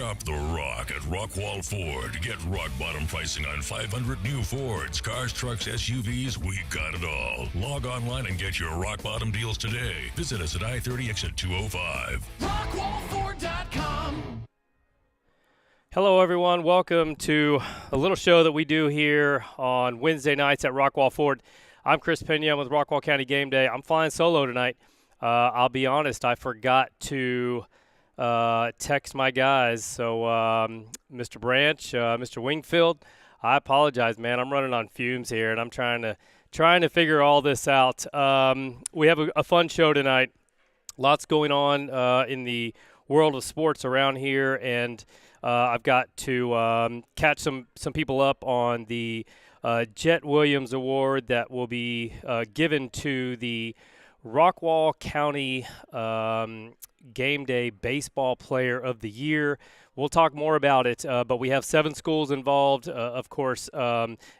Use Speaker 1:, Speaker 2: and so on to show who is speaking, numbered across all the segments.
Speaker 1: Shop the rock at Rockwall Ford. Get rock bottom pricing on 500 new Fords, cars, trucks, SUVs. We got it all. Log online and get your rock bottom deals today. Visit us at I-30 exit 205.
Speaker 2: RockwallFord.com.
Speaker 3: Hello, everyone. Welcome to a little show that we do here on Wednesday nights at Rockwall Ford. I'm Chris Pena. I'm with Rockwall County Game Day. I'm flying solo tonight. I'll be honest, I forgot to text my guys. So, Mr. Branch, Mr. Wingfield, I apologize, man. I'm running on fumes here, and I'm trying to figure all this out. We have a fun show tonight. Lots going on in the world of sports around here, and I've got to catch some people up on the Jet Williams Award that will be given to the Rockwall County Game Day Baseball Player of the Year. We'll talk more about it, but we have 7 schools involved, of course,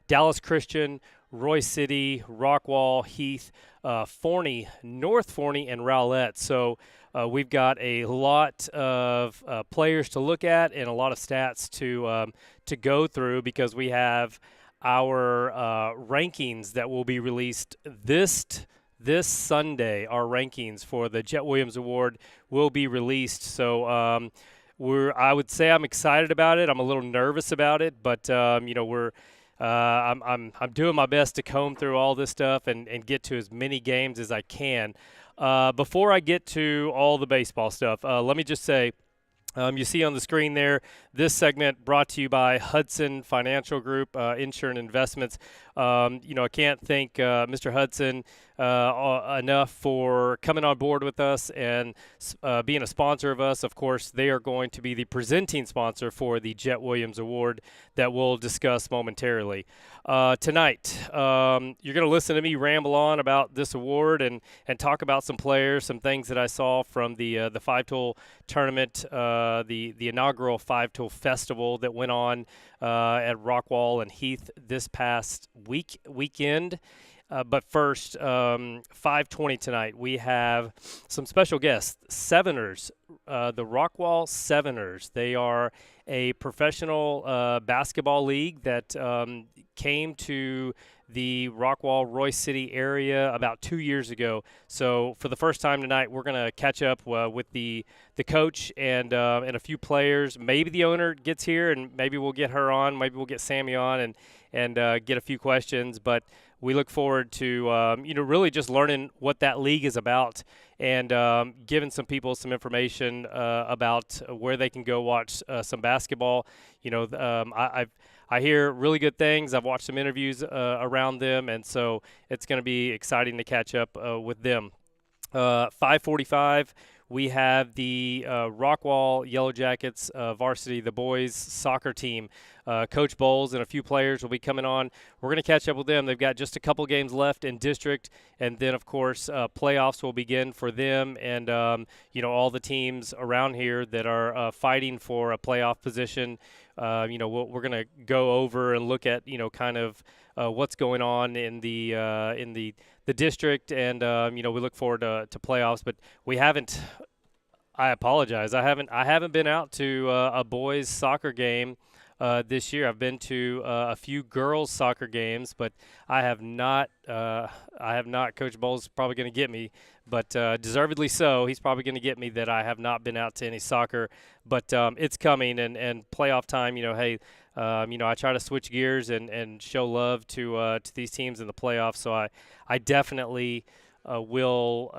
Speaker 3: Dallas Christian, Roy City, Rockwall, Heath, Forney, North Forney, and Rowlett. So we've got a lot of players to look at and a lot of stats to go through, because we have our rankings that will be released this Sunday. Our rankings for the Jet Williams Award will be released. So I would say I'm excited about it. I'm a little nervous about it, but I'm doing my best to comb through all this stuff and get to as many games as I can. Before I get to all the baseball stuff, let me just say, you see on the screen there, this segment brought to you by Hudson Financial Group, Insurance Investments. I can't thank Mr. Hudson enough for coming on board with us and being a sponsor of us. Of course, they are going to be the presenting sponsor for the Jet Williams Award that we'll discuss momentarily. Tonight, you're going to listen to me ramble on about this award and talk about some players, some things that I saw from the five-tool tournament, the inaugural five-tool festival that went on at Rockwall and Heath this past weekend. But first, 5:20 tonight, we have some special guests, Seveners, the Rockwall Seveners. They are a professional basketball league that came to the Rockwall, Roy City area about 2 years ago. So for the first time tonight, we're going to catch up with the coach and a few players. Maybe the owner gets here, and maybe we'll get her on. Maybe we'll get Sammy on and get a few questions. But we look forward to really just learning what that league is about and giving some people some information about where they can go watch some basketball. I hear really good things. I've watched some interviews around them, and so it's going to be exciting to catch up with them. 5:45, we have the Rockwall Yellow Jackets varsity, the boys soccer team. Coach Bowles and a few players will be coming on. We're going to catch up with them. They've got just a couple games left in district, and then, of course, playoffs will begin for them and, all the teams around here that are fighting for a playoff position. We're going to go over and look at, kind of what's going on in the district, and, we look forward to playoffs. But we haven't – I apologize. I haven't been out to a boys soccer game this year. I've been to a few girls soccer games, but I have not. Coach Bowles is probably going to get me, but deservedly so. He's probably going to get me that I have not been out to any soccer, but it's coming and playoff time. I try to switch gears and show love to these teams in the playoffs. So I definitely will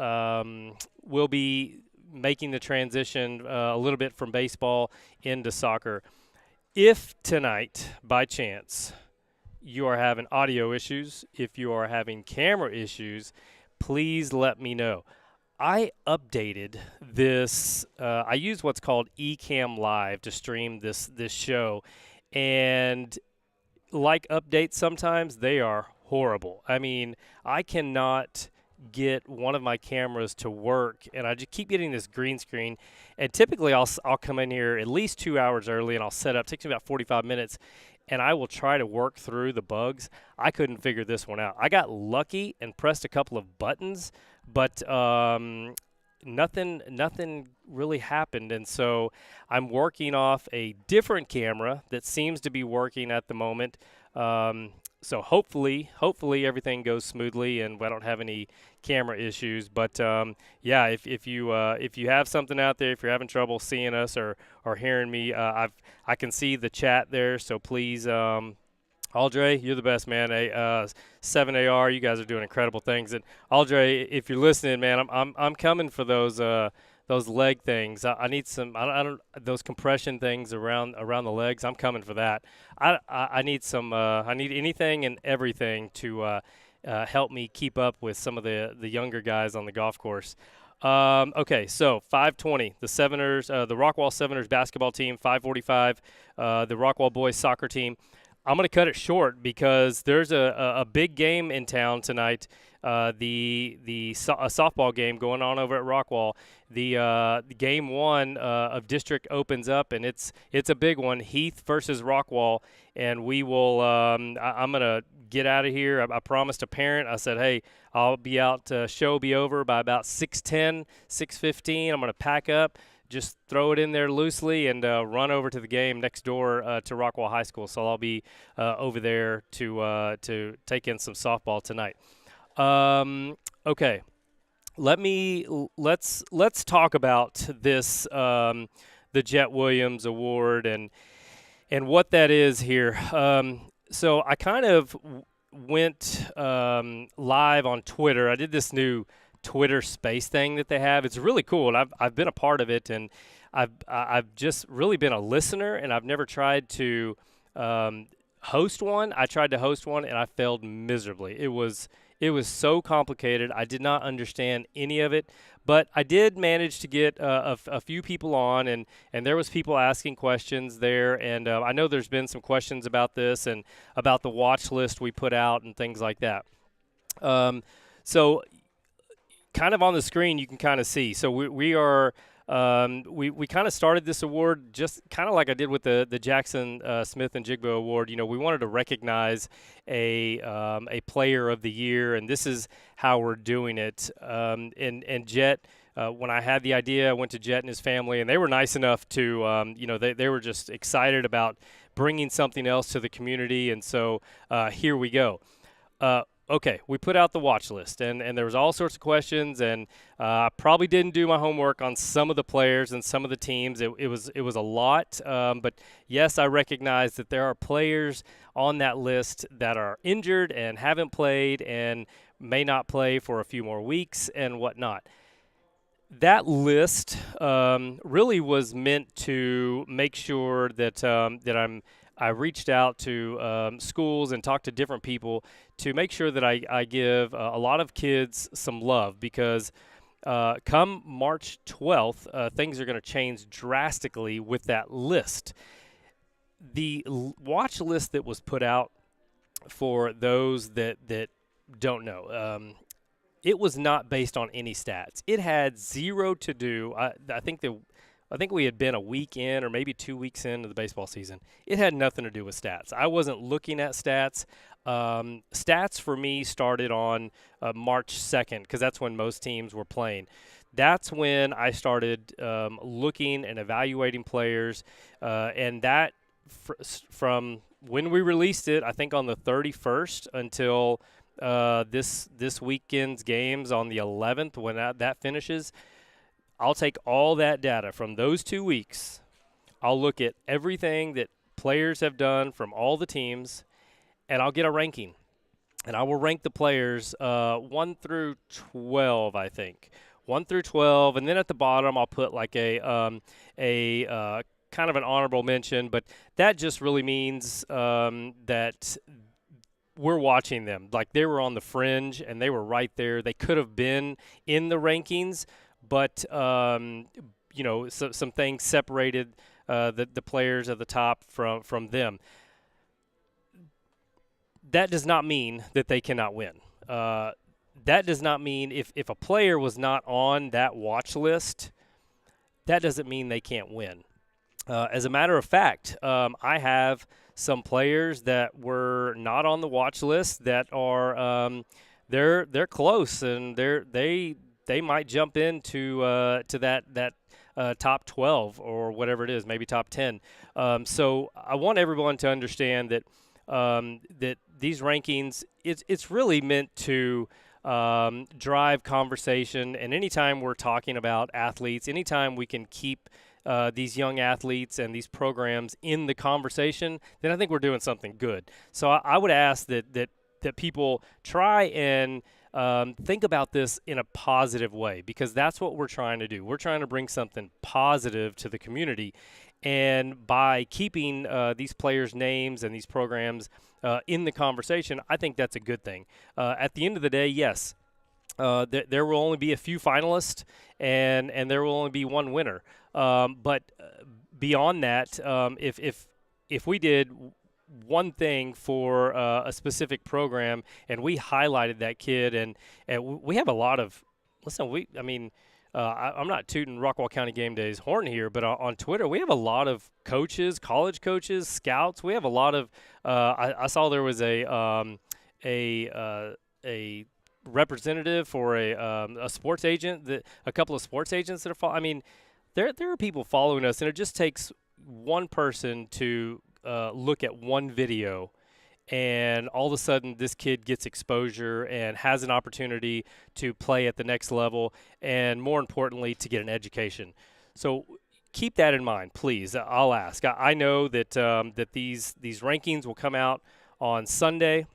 Speaker 3: be making the transition a little bit from baseball into soccer. If tonight, by chance, you are having audio issues, if you are having camera issues, please let me know. I updated this. I use what's called Ecamm Live to stream this show, and like updates sometimes, they are horrible. I mean, I cannot get one of my cameras to work, and I just keep getting this green screen. And typically I'll come in here at least 2 hours early, and I'll set up. It takes me about 45 minutes, and I will try to work through the bugs. I couldn't figure this one out. I got lucky and pressed a couple of buttons, but nothing really happened, and so I'm working off a different camera that seems to be working at the moment. So hopefully everything goes smoothly and I don't have any camera issues. But yeah, if you have something out there, if you're having trouble seeing us or hearing me, I can see the chat there. So please, Aldre, you're the best, man. 7AR, you guys are doing incredible things. And Aldre, if you're listening, man, I'm coming for those leg things. I need some. I don't those compression things around the legs. I'm coming for that. I need some. I need anything and everything to help me keep up with some of the younger guys on the golf course. Okay, so 5:20, the Severners, the Rockwall Severners basketball team. 5:45, the Rockwall boys soccer team. I'm going to cut it short because there's a big game in town tonight. A softball game going on over at Rockwall. The game one of district opens up, and it's a big one. Heath versus Rockwall, and we will. I'm going to get out of here. I promised a parent. I said, hey, I'll be out. Show will be over by about 6:10, 6:15. I'm going to pack up. Just throw it in there loosely and run over to the game next door to Rockwall High School. So I'll be over there to take in some softball tonight. Okay, let's talk about this the Jet Williams Award and what that is here. So I kind of went live on Twitter. I did this new Twitter space thing that they have. It's really cool, and I've been a part of it, and I've just really been a listener, and I've never tried to host one. I tried to host one, and I failed miserably. It was so complicated. I did not understand any of it, but I did manage to get a few people on, and there was people asking questions there, and I know there's been some questions about this and about the watch list we put out and things like that. So kind of on the screen, you can kind of see. So we are we kind of started this award just kind of like I did with the Jackson Smith and Jigbo Award. You know, we wanted to recognize a player of the year, and this is how we're doing it. And Jet, when I had the idea, I went to Jet and his family, and they were nice enough to, they were just excited about bringing something else to the community, and so here we go. Okay, we put out the watch list, and there was all sorts of questions, and I probably didn't do my homework on some of the players and some of the teams. It was a lot, but yes, I recognize that there are players on that list that are injured and haven't played and may not play for a few more weeks and whatnot. That list really was meant to make sure that I reached out to schools and talked to different people to make sure that I give a lot of kids some love, because come March 12th, things are going to change drastically with that list. The watch list that was put out, for those that don't know, it was not based on any stats. It had zero to do. I think we had been a week in or maybe 2 weeks into the baseball season. It had nothing to do with stats. I wasn't looking at stats. Stats for me started on March 2nd, because that's when most teams were playing. That's when I started looking and evaluating players, and that from when we released it, I think on the 31st until this weekend's games on the 11th, when that finishes, I'll take all that data from those 2 weeks. I'll look at everything that players have done from all the teams, and I'll get a ranking. And I will rank the players 1 through 12, I think. 1 through 12, and then at the bottom I'll put like a kind of an honorable mention, but that just really means that we're watching them. Like, they were on the fringe, and they were right there. They could have been in the rankings, but some things separated the players at the top from them. That does not mean that they cannot win. That does not mean if a player was not on that watch list, that doesn't mean they can't win. As a matter of fact, I have some players that were not on the watch list that are they're close, and they they might jump into to that top 12 or whatever it is, maybe top 10. So I want everyone to understand that that these rankings, it's really meant to drive conversation. And anytime we're talking about athletes, anytime we can keep these young athletes and these programs in the conversation, then I think we're doing something good. So I would ask that people try and think about this in a positive way, because that's what we're trying to do. We're trying to bring something positive to the community. And by keeping these players' names and these programs in the conversation, I think that's a good thing. At the end of the day, yes, there will only be a few finalists, and there will only be one winner. But beyond that, if we did one thing for a specific program and we highlighted that kid, and we have a lot of – listen, I'm not tooting Rockwall County Game Day's horn here, but on Twitter we have a lot of coaches, college coaches, scouts. We have a lot of I saw there was a representative for a sports agent, that a couple of sports agents that are there are people following us, and it just takes one person to look at one video, and all of a sudden this kid gets exposure and has an opportunity to play at the next level, and more importantly, to get an education. So keep that in mind, please. I'll ask. I know that that these rankings will come out on Sunday,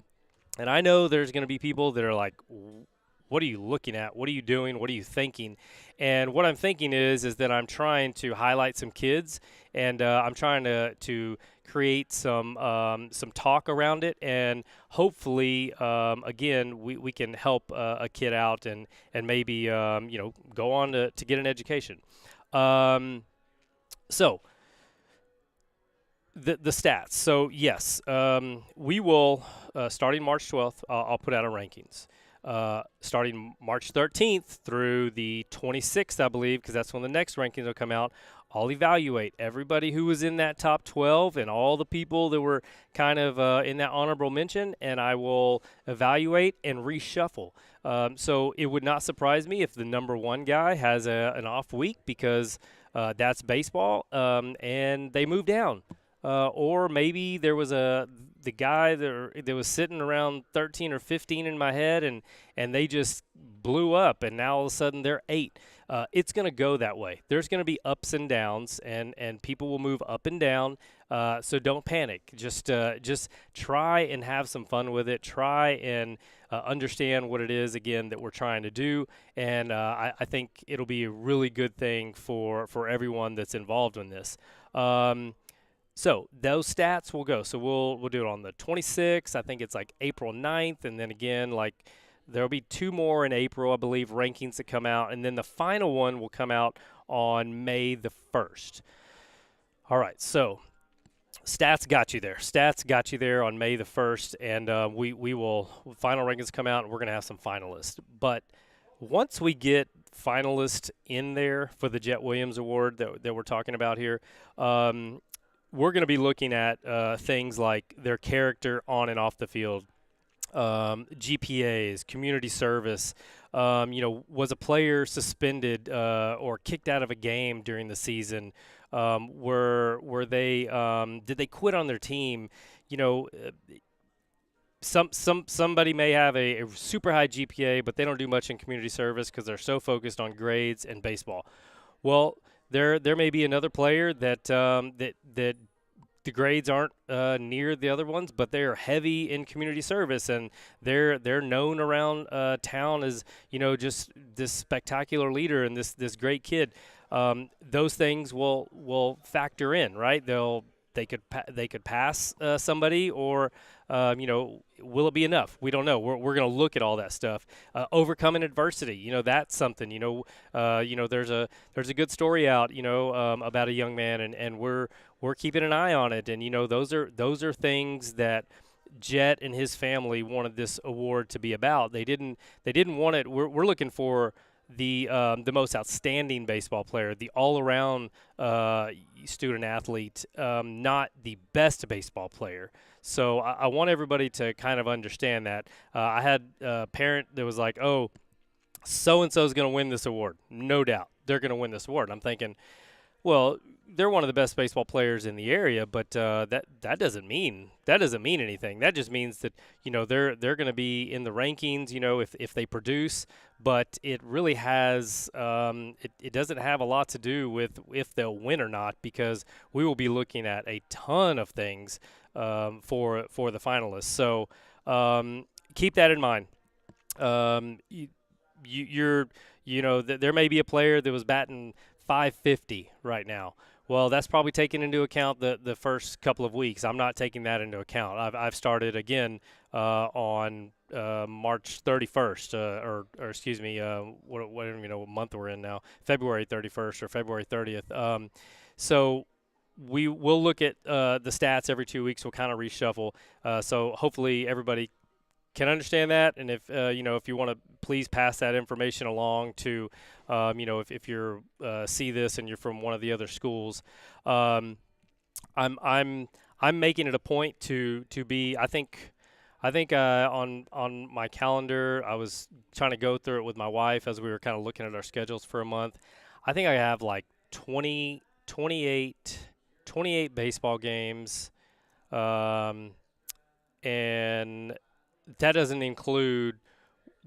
Speaker 3: and I know there's going to be people that are like, what are you looking at? What are you doing? What are you thinking? And what I'm thinking is that I'm trying to highlight some kids, and I'm trying to create some talk around it, and hopefully, again, we can help a kid out and maybe go on to get an education. So the stats. So yes, we will starting March 12th. I'll put out our rankings. Starting March 13th through the 26th, I believe, because that's when the next rankings will come out. I'll evaluate everybody who was in that top 12 and all the people that were kind of in that honorable mention, and I will evaluate and reshuffle. So it would not surprise me if the number one guy has an off week, because that's baseball, and they move down. Or maybe there was the guy that was sitting around 13 or 15 in my head, and they just blew up, and now all of a sudden they're 8. It's going to go that way. There's going to be ups and downs, and people will move up and down. So don't panic. Just try and have some fun with it. Try and understand what it is, again, that we're trying to do. And I think it'll be a really good thing for everyone that's involved in this. So those stats will go. So we'll do it on the 26th. I think it's like April 9th. And then again, like there'll be 2 more in April, I believe, rankings that come out. And then the final one will come out on May the 1st. All right. So stats got you there. Stats got you there on May the 1st. And we will, final rankings come out, and we're going to have some finalists. But once we get finalists in there for the Jet Williams Award that we're talking about here, we're going to be looking at things like their character on and off the field, GPAs, community service. Was a player suspended or kicked out of a game during the season? Were they did they quit on their team? Somebody may have a super high GPA, but they don't do much in community service because they're so focused on grades and baseball. Well, there may be another player that the grades aren't near the other ones, but they're heavy in community service, and they're known around town as just this spectacular leader and this great kid. Those things will factor in, right? They could pass somebody, or will it be enough? We don't know. We're going to look at all that stuff. Overcoming adversity, that's something. There's a good story out, about a young man, and we're keeping an eye on it. And those are things that Jet and his family wanted this award to be about. They didn't want it. We're looking for the most outstanding baseball player, the all-around student athlete, not the best baseball player. So I want everybody to kind of understand that. I had a parent that was like, "Oh, so-and-so is going to win this award. No doubt. They're going to win this award. I'm thinking, well, they're one of the best baseball players in the area, but that doesn't mean anything. That just means that they're going to be in the rankings, if they produce. But it really has it doesn't have a lot to do with if they'll win or not, because we will be looking at a ton of things for the finalists. So keep that in mind. There may be a player that was batting 550 right now. Well, that's probably taken into account the first couple of weeks. I'm not taking that into account. I've started again on March 31st, or excuse me, what month we're in now, February 31st or February 30th. So we will look at the stats every 2 weeks. We'll kind of reshuffle. So hopefully everybody can understand that, and if if you want to please pass that information along to if you're see this and you're from one of the other schools. I'm making it a point to be. I think on my calendar, I was trying to go through it with my wife as we were kind of looking at our schedules for a month. I think I have like 28 baseball games, and that doesn't include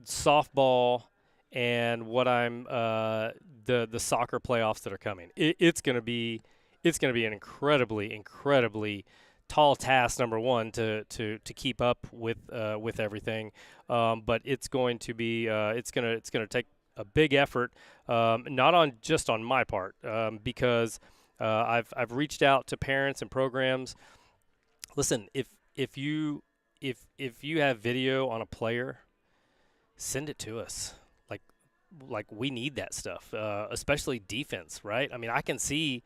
Speaker 3: softball and what I'm the soccer playoffs that are coming. It's going to be an incredibly tall task, number one, to keep up with everything. But it's going to be it's going to take a big effort, not just on my part, because I've reached out to parents and programs. Listen, if you have video on a player, send it to us. Like we need that stuff, especially defense, right? I mean, I can see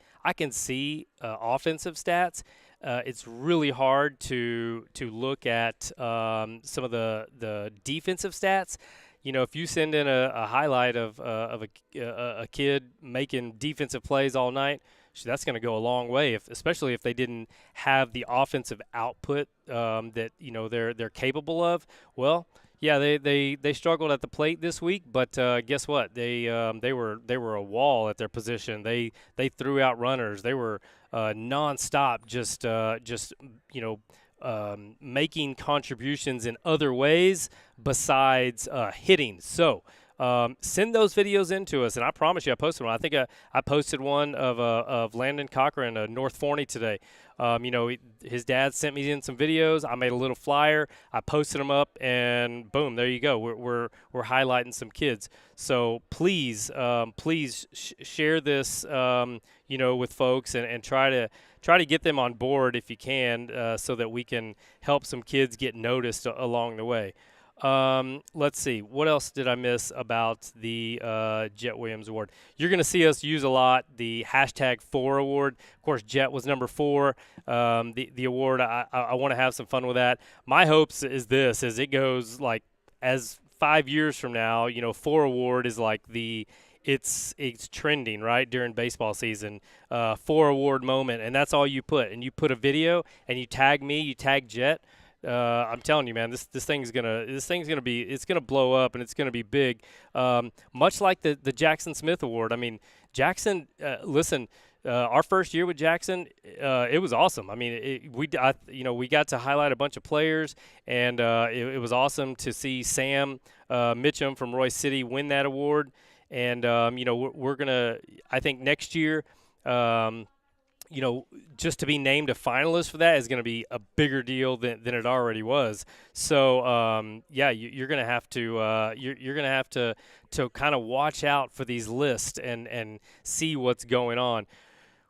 Speaker 3: offensive stats. It's really hard to look at some of the defensive stats. If you send in a highlight of a kid making defensive plays all night, that's going to go a long way, especially if they didn't have the offensive output that they're capable of. Well, yeah, they struggled at the plate this week, but guess what? They were a wall at their position. They threw out runners. They were nonstop, just making contributions in other ways besides hitting. So send those videos in to us, and I promise you I posted one. I think I posted one of Landon Cochran, North Forney today. His dad sent me in some videos. I made a little flyer. I posted them up, and boom, there you go. We're highlighting some kids. So please share this with folks and try to get them on board if you can, so that we can help some kids get noticed along the way. Let's see. What else did I miss about the Jet Williams Award? You're going to see us use a lot the #4 award. Of course, Jet was number 4. The award, I want to have some fun with that. My hopes is it goes like as 5 years from now, 4 award is like it's trending, right, during baseball season, 4 award moment, and that's all you put. And you put a video and you tag me, you tag Jet. I'm telling you, man, this thing's gonna blow up, and it's gonna be big. Much like the Jackson Smith Award. I mean, Jackson. Listen, our first year with Jackson, it was awesome. I mean, we got to highlight a bunch of players, and it was awesome to see Sam Mitchum from Royce City win that award. And we're gonna. I think next year. Just to be named a finalist for that is going to be a bigger deal than it already was. So, you're going to have to you're going to have to kind of watch out for these lists and see what's going on.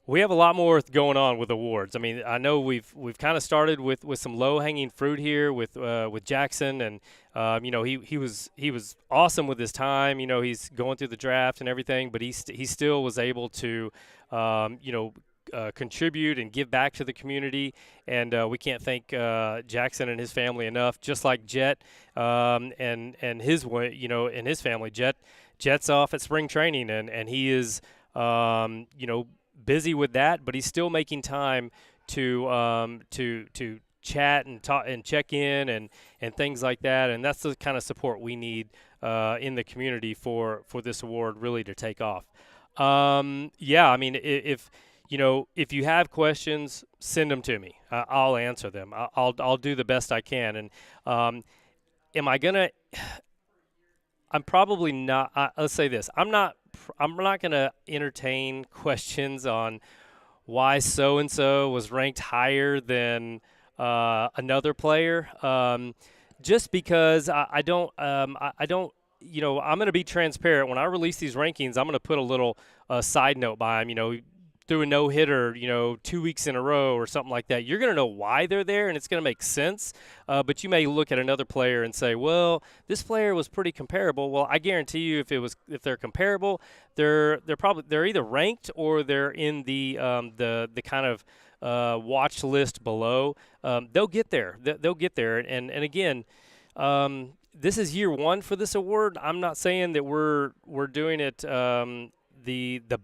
Speaker 3: We have a lot more going on with awards. I mean, I know we've kind of started with some low-hanging fruit here with Jackson, and he was awesome with his time. He's going through the draft and everything, but he still was able to contribute and give back to the community, and we can't thank Jackson and his family enough. Just like Jet and his and his family. Jet's off at spring training, and he is busy with that, but he's still making time to chat and talk and check in and things like that. And that's the kind of support we need in the community for this award really to take off. Yeah, I mean, if if you have questions, send them to me. I'll answer them. I'll do the best I can. And am I gonna? I'm probably not. Let's say this. I'm not gonna entertain questions on why so and so was ranked higher than another player. Just because I don't. I don't. I'm going to be transparent. When I release these rankings, I'm going to put a little side note by them. Through a no-hitter, 2 weeks in a row or something like that, you're going to know why they're there, and it's going to make sense. But you may look at another player and say, well, this player was pretty comparable. Well, I guarantee you if they're comparable, they're either ranked or they're in the kind of watch list below. They'll get there. They'll get there. And again, this is year one for this award. I'm not saying that we're doing it the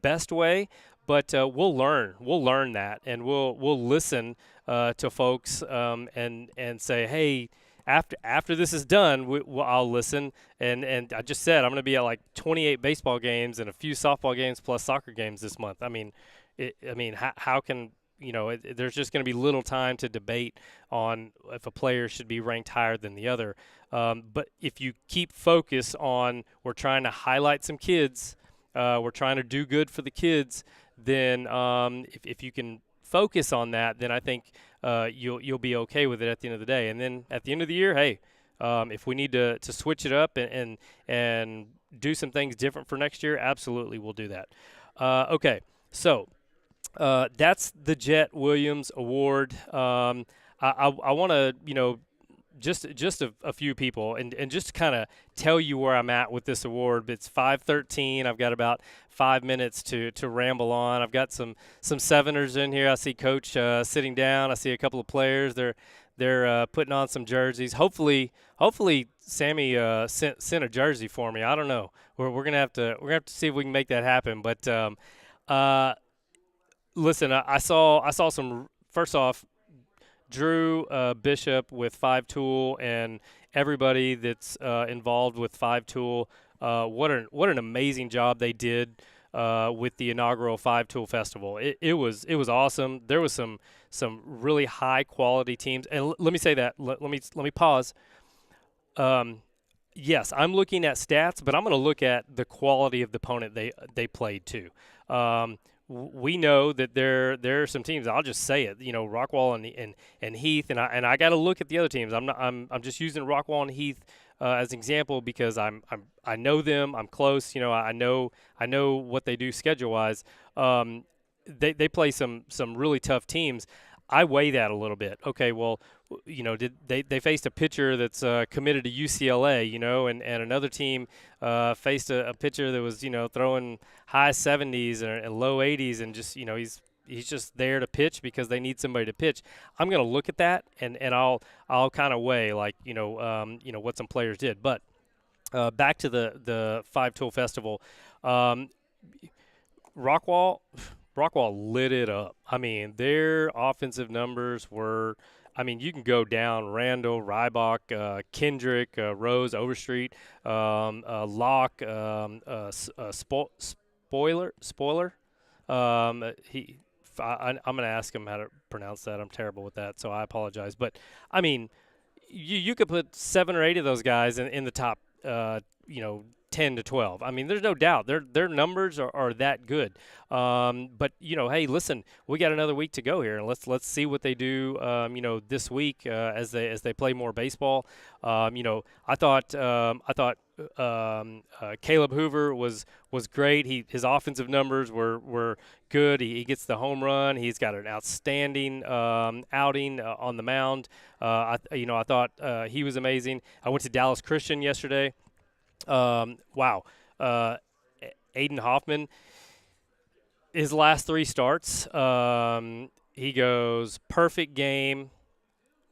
Speaker 3: best way. But we'll learn. We'll learn that, and we'll listen to folks and say, hey, after this is done, I'll listen. And I just said I'm going to be at like 28 baseball games and a few softball games plus soccer games this month. I mean, how can there's just going to be little time to debate on if a player should be ranked higher than the other. But if you keep focus on we're trying to highlight some kids, we're trying to do good for the kids. Then if you can focus on that, then I think you'll be okay with it at the end of the day. And then at the end of the year, hey, if we need to switch it up and do some things different for next year, absolutely we'll do that. Okay, so that's the Jet Williams Award. I want to just a few people and just to kind of tell you where I'm at with this award. It's 5:13. I've got about 5 minutes to ramble on. I've got some seveners in here. I see Coach sitting down. I see a couple of players. They're putting on some jerseys. Hopefully Sammy sent a jersey for me. I don't know. We're gonna have to see if we can make that happen. But listen, I saw some. First off, Drew Bishop with 5 Tool and everybody that's involved with 5 Tool. What an amazing job they did with the inaugural 5 Tool Festival. It was awesome. There was some really high quality teams. And let me say that. Let me pause. Yes, I'm looking at stats, but I'm going to look at the quality of the opponent they played too. We know that there are some teams. I'll just say it. Rockwall and Heath, and I got to look at the other teams. I'm just using Rockwall and Heath as an example because I know them. I'm close. I know what they do schedule wise. They play some really tough teams. I weigh that a little bit. Okay, well, did they faced a pitcher that's committed to UCLA, and another team faced a pitcher that was, throwing high 70s and low 80s, and just, he's just there to pitch because they need somebody to pitch. I'm going to look at that and I'll kind of weigh like, what some players did. But back to the 5 Tool Festival, Rockwall lit it up. I mean, their offensive numbers were – you can go down Randall, Rybach, Kendrick, Rose, Overstreet, Locke, Spoiler. I'm going to ask him how to pronounce that. I'm terrible with that, so I apologize. But, you could put 7 or 8 of those guys in the top, 10 to 12. There's no doubt their numbers are that good. But hey, listen, we got another week to go here, and let's see what they do. This week as they play more baseball. I thought Caleb Hoover was great. His offensive numbers were good. He gets the home run. He's got an outstanding outing on the mound. I thought he was amazing. I went to Dallas Christian yesterday. Wow. Aiden Hoffman, his last 3 starts, he goes perfect game,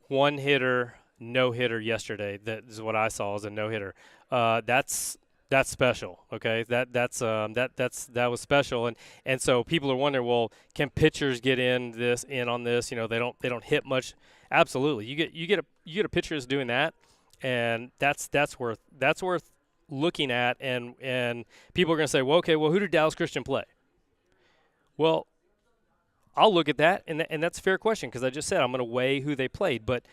Speaker 3: 1 hitter, no hitter yesterday. That is what I saw as a no hitter. That's special. Okay. That was special. And so people are wondering, well, can pitchers get in on this? They don't hit much Absolutely. You get a pitcher that's doing that, and that's worth looking at, and people are going to say, well, okay, well, who did Dallas Christian play? Well, I'll look at that, and that's a fair question because I just said I'm going to weigh who they played. But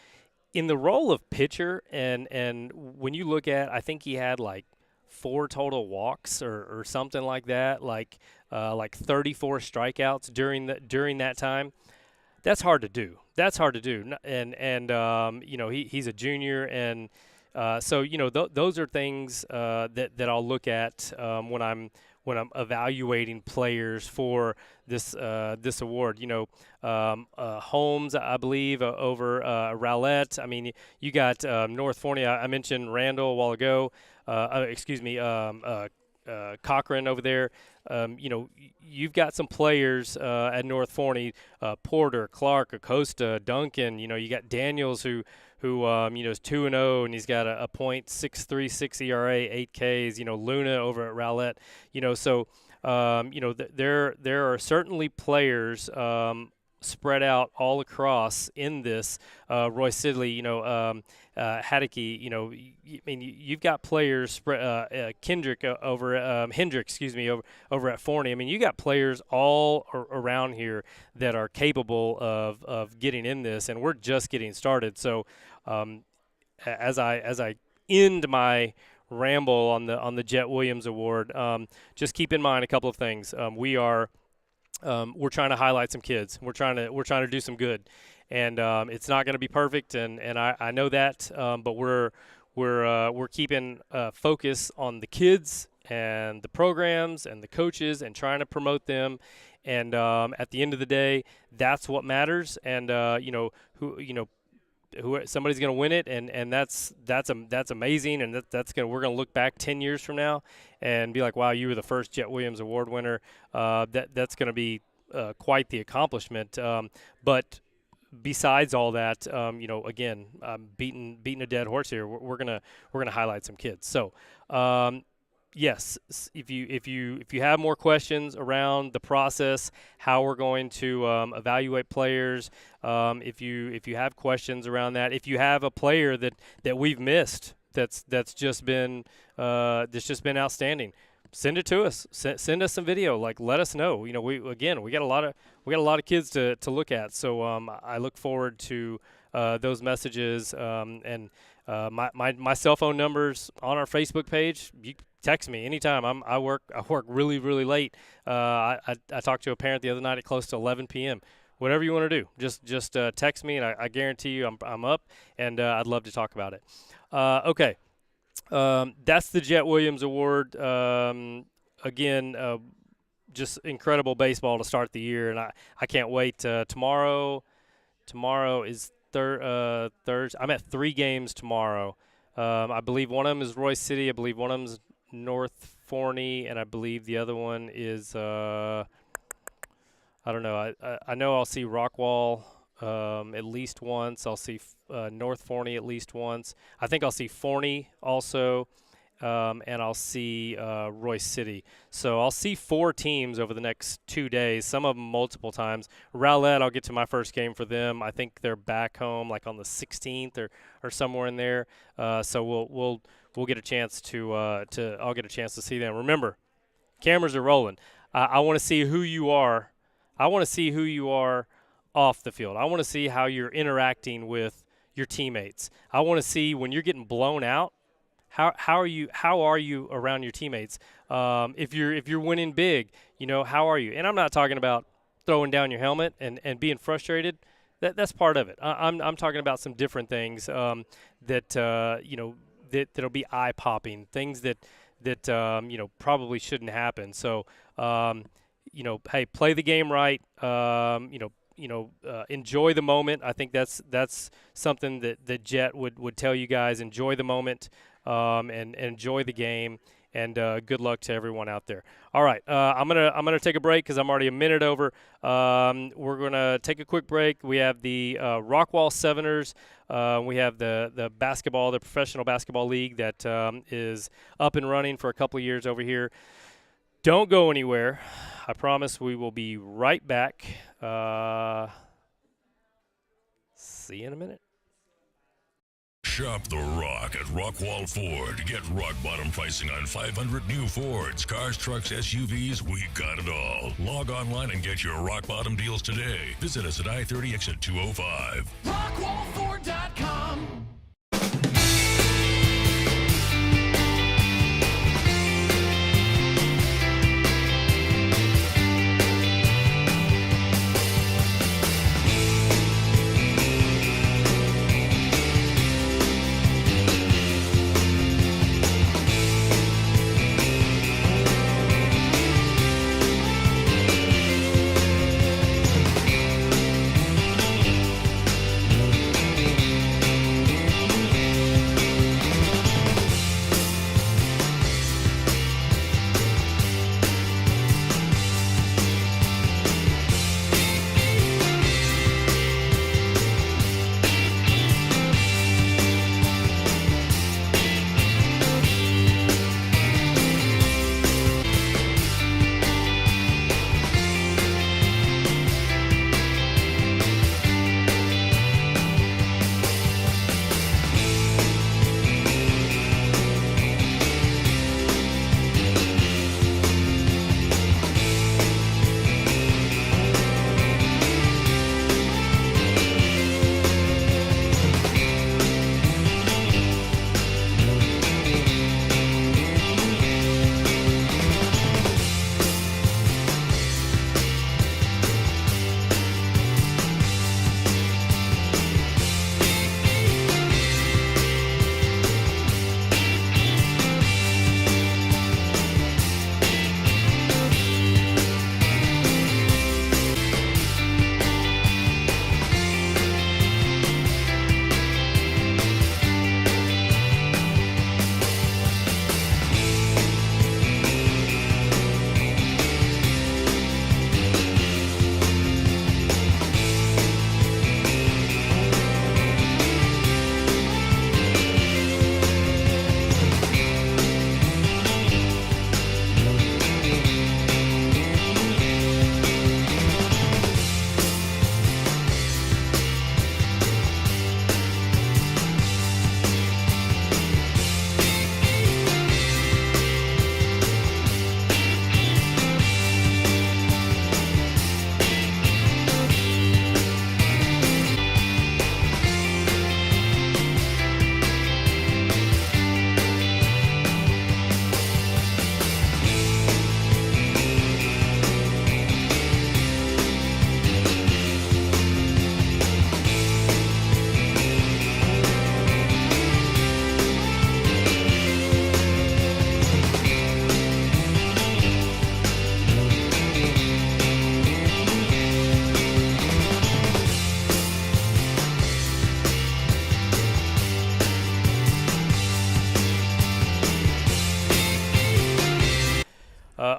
Speaker 3: in the role of pitcher, and when you look at, I think he had like 4 total walks or something like 34 strikeouts during that time. That's hard to do. That's hard to do. And he's a junior, and so those are things that I'll look at when I'm evaluating players for this award. Holmes, I believe, over Rowlett. I mean, you got North Forney. I mentioned Randall a while ago. Excuse me, Cochran over there. You've got some players at North Forney, Porter, Clark, Acosta, Duncan. You got Daniels who is 2-0, and he's got a .636 ERA, 8 Ks. Luna over at Rowlett. So there are certainly players spread out all across in this. Roy Sidley, Hadeke, you've got players spread. Kendrick over Hendrick, excuse me, over at Forney. I mean, you got players all around here that are capable of getting in this, and we're just getting started. So, as I end my ramble on the Jet Williams Award, just keep in mind a couple of things. We're trying to highlight some kids. We're trying to do some good, and it's not going to be perfect, and I know that, but we're keeping focus on the kids and the programs and the coaches and trying to promote them, and at the end of the day, that's what matters. And who somebody's going to win it, and that's amazing, and we're going to look back 10 years from now and be like, wow, you were the first Jet Williams Award winner. That's going to be quite the accomplishment. But besides all that, again, beating a dead horse here. We're gonna highlight some kids. So. Yes, if you have more questions around the process, how we're going to evaluate players, if you have questions around that, if you have a player that we've missed that's just been outstanding, send it to us. Send us some video. Like, let us know. We got a lot of kids to look at. So I look forward to those messages, and my cell phone number's on our Facebook page. You text me anytime. I work really, really late. I talked to a parent the other night at close to 11 p.m. Whatever you want to do, just text me, and I guarantee you I'm up, and I'd love to talk about it. Okay, that's the Jet Williams Award. Again, just incredible baseball to start the year, and I can't wait. Tomorrow is Thursday. I'm at 3 games tomorrow. I believe one of them is Royce City. I believe one of them is North Forney, and I believe the other one is I don't know. I know I'll see Rockwall at least once. I'll see North Forney at least once. I think I'll see Forney also, and I'll see Royce City. So I'll see 4 teams over the next 2 days, some of them multiple times. Rowlett, I'll get to my first game for them. I think they're back home like on the 16th or somewhere in there. So we'll get a chance I'll get a chance to see them. Remember, cameras are rolling. I want to see who you are. I want to see who you are off the field. I want to see how you're interacting with your teammates. I want to see when you're getting blown out, how are you around your teammates? If you're winning big, how are you? And I'm not talking about throwing down your helmet and being frustrated. That's part of it. I'm talking about some different things that'll be eye popping, things that probably shouldn't happen. So hey, play the game right. Enjoy the moment. I think that's something that Jet would tell you guys. Enjoy the moment, and enjoy the game. And good luck to everyone out there. All right, I'm gonna take a break because I'm already a minute over. We're gonna take a quick break. We have the Rockwall Seveners. We have the professional basketball league that is up and running for a couple of years over here. Don't go anywhere. I promise we will be right back. see you in a minute.
Speaker 1: Shop the rock at Rockwall Ford. Get rock bottom pricing on 500 new Fords, cars, trucks, SUVs. We got it all. Log online and get your rock bottom deals today. Visit us at I-30 exit 205.
Speaker 2: RockwallFord.com.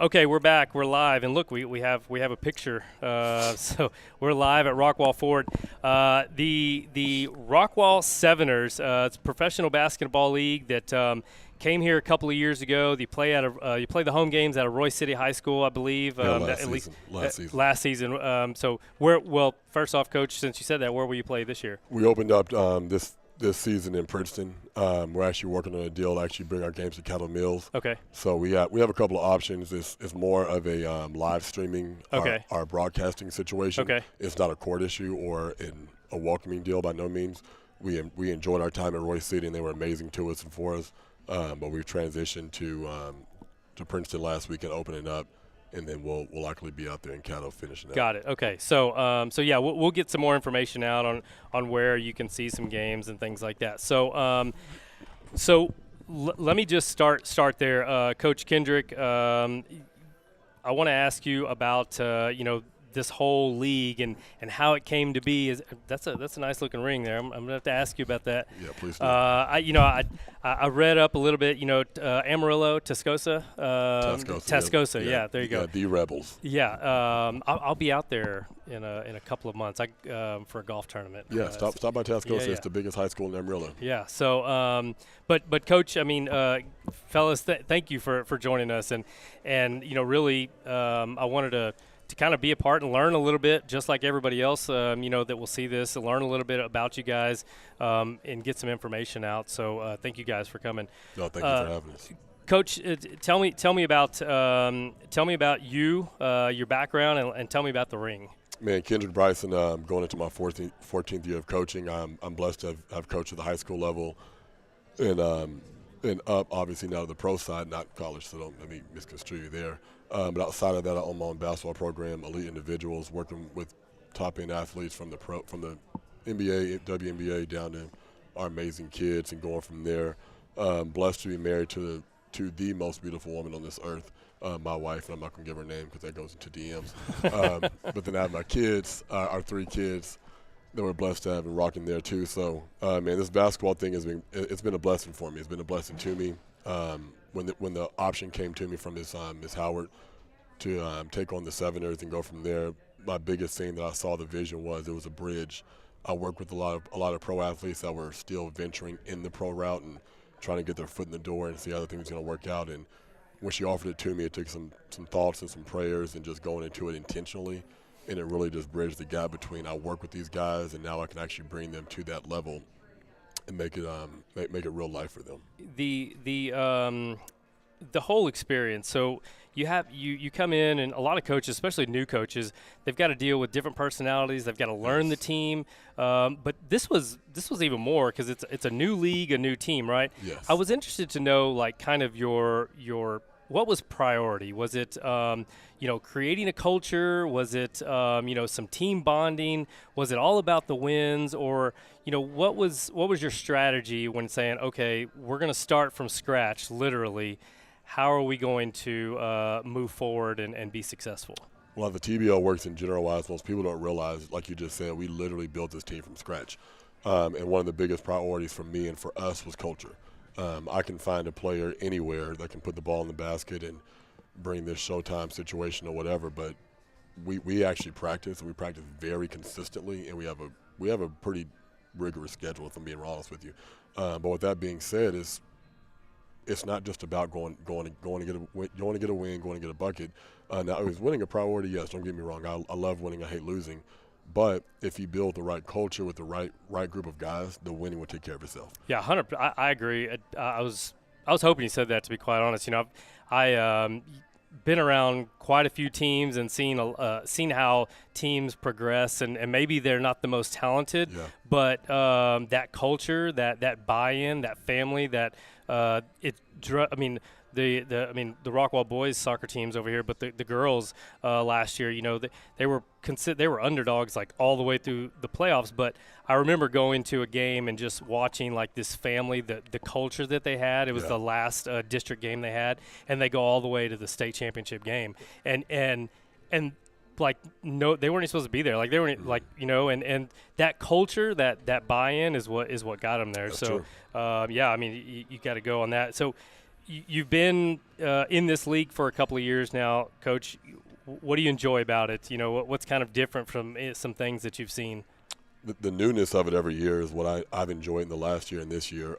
Speaker 3: Okay, we're back. We're live, and look, we have a picture. So we're live at Rockwall Ford. The Rockwall Seveners. It's a professional basketball league that came here a couple of years ago. You play the home games at Roy City High School, I believe. Last season. So well, first off, Coach, since you said that, where will you play this year?
Speaker 4: We opened up this season in Princeton. We're actually working on a deal to actually bring our games to Cattle Mills.
Speaker 3: Okay.
Speaker 4: So we have a couple of options. It's more of a live streaming our broadcasting situation.
Speaker 3: Okay.
Speaker 4: It's not a court issue or a welcoming deal by no means. We enjoyed our time at Roy City, and they were amazing to us and for us. But we've transitioned to Princeton last week and opening up. And then we'll likely be out there in Caddo finishing up.
Speaker 3: Got it. Okay. So yeah, we'll get some more information out on where you can see some games and things like that. So let me just start there, Coach Kendrick. I want to ask you about this whole league and how it came to be. That's a nice looking ring there. I'm gonna have to ask you about that.
Speaker 4: Yeah, please do.
Speaker 3: I read up a little bit. Amarillo, Tascosa. Tascosa. Yeah, there you go.
Speaker 4: Yeah, the Rebels.
Speaker 3: Yeah, I'll be out there in a couple of months. For a golf tournament.
Speaker 4: Yeah, stop by Tascosa.
Speaker 3: Yeah.
Speaker 4: It's the biggest high school in Amarillo.
Speaker 3: Yeah. So, but Coach, fellas, thank you for joining us and really, I wanted to to kind of be a part and learn a little bit, just like everybody else, that will see this, and learn a little bit about you guys and get some information out. So thank you guys for coming.
Speaker 4: No, thank you for having us.
Speaker 3: Coach, tell me about you, your background, and tell me about the ring.
Speaker 4: Man, Kendrick Bryson, going into my 14th year of coaching. I'm blessed to have coached at the high school level and up, obviously, now to the pro side, not college, so don't let me misconstrue you there. But outside of that, I own my own basketball program, elite individuals, working with top-end athletes from the NBA, WNBA, down to our amazing kids and going from there. Blessed to be married to the most beautiful woman on this earth, my wife, and I'm not going to give her name because that goes into DMs. But then I have my kids, our 3 kids that we're blessed to have and rocking there too. So, man, this basketball thing it's been a blessing for me. It's been a blessing to me. When the option came to me from Miss Howard to take on the Severners and go from there, my biggest thing that I saw the vision was it was a bridge. I worked with a lot of pro athletes that were still venturing in the pro route and trying to get their foot in the door and see how the thing was going to work out. And when she offered it to me, it took some thoughts and some prayers and just going into it intentionally. And it really just bridged the gap between I work with these guys and now I can actually bring them to that level and make it real life for them.
Speaker 3: The whole experience. So you come in, and a lot of coaches, especially new coaches, they've got to deal with different personalities. They've got to learn the team. But this was even more because it's a new league, a new team, right?
Speaker 4: Yes.
Speaker 3: I was interested to know, like, kind of your what was priority? Was it creating a culture? Was it some team bonding? Was it all about the wins? Or what was your strategy when saying, okay, we're going to start from scratch, literally? How are we going to move forward and be successful?
Speaker 4: Well, the TBL works in general wise, most people don't realize, like you just said, we literally built this team from scratch. And one of the biggest priorities for me and for us was culture. I can find a player anywhere that can put the ball in the basket and bring this Showtime situation or whatever, but we actually practice, and we practice very consistently, and we have a pretty rigorous schedule, if I'm being honest with you. But with that being said, it's not just about going to get a win, going to get a bucket. Now, is winning a priority? Yes, don't get me wrong. I love winning. I hate losing. But if you build the right culture with the right group of guys, the winning will take care of itself. Yeah,
Speaker 3: 100%. I agree. I was hoping you said that, to be quite honest. I been around quite a few teams and seen how teams progress, and maybe they're not the most talented, but that culture, that buy-in, that family, that the Rockwall boys soccer teams over here, but the girls last year, they were underdogs like all the way through the playoffs. But I remember going to a game and just watching like this family, the culture that they had. It was the last district game they had, and they go all the way to the state championship game, and like, no, they weren't supposed to be there. Like, they weren't and that culture, that buy-in is what got them there.
Speaker 4: That's
Speaker 3: so
Speaker 4: true.
Speaker 3: you got to go on that. So you've been in this league for a couple of years now, Coach. What do you enjoy about it? What's kind of different from some things that you've seen?
Speaker 4: The newness of it every year is what I've enjoyed in the last year and this year.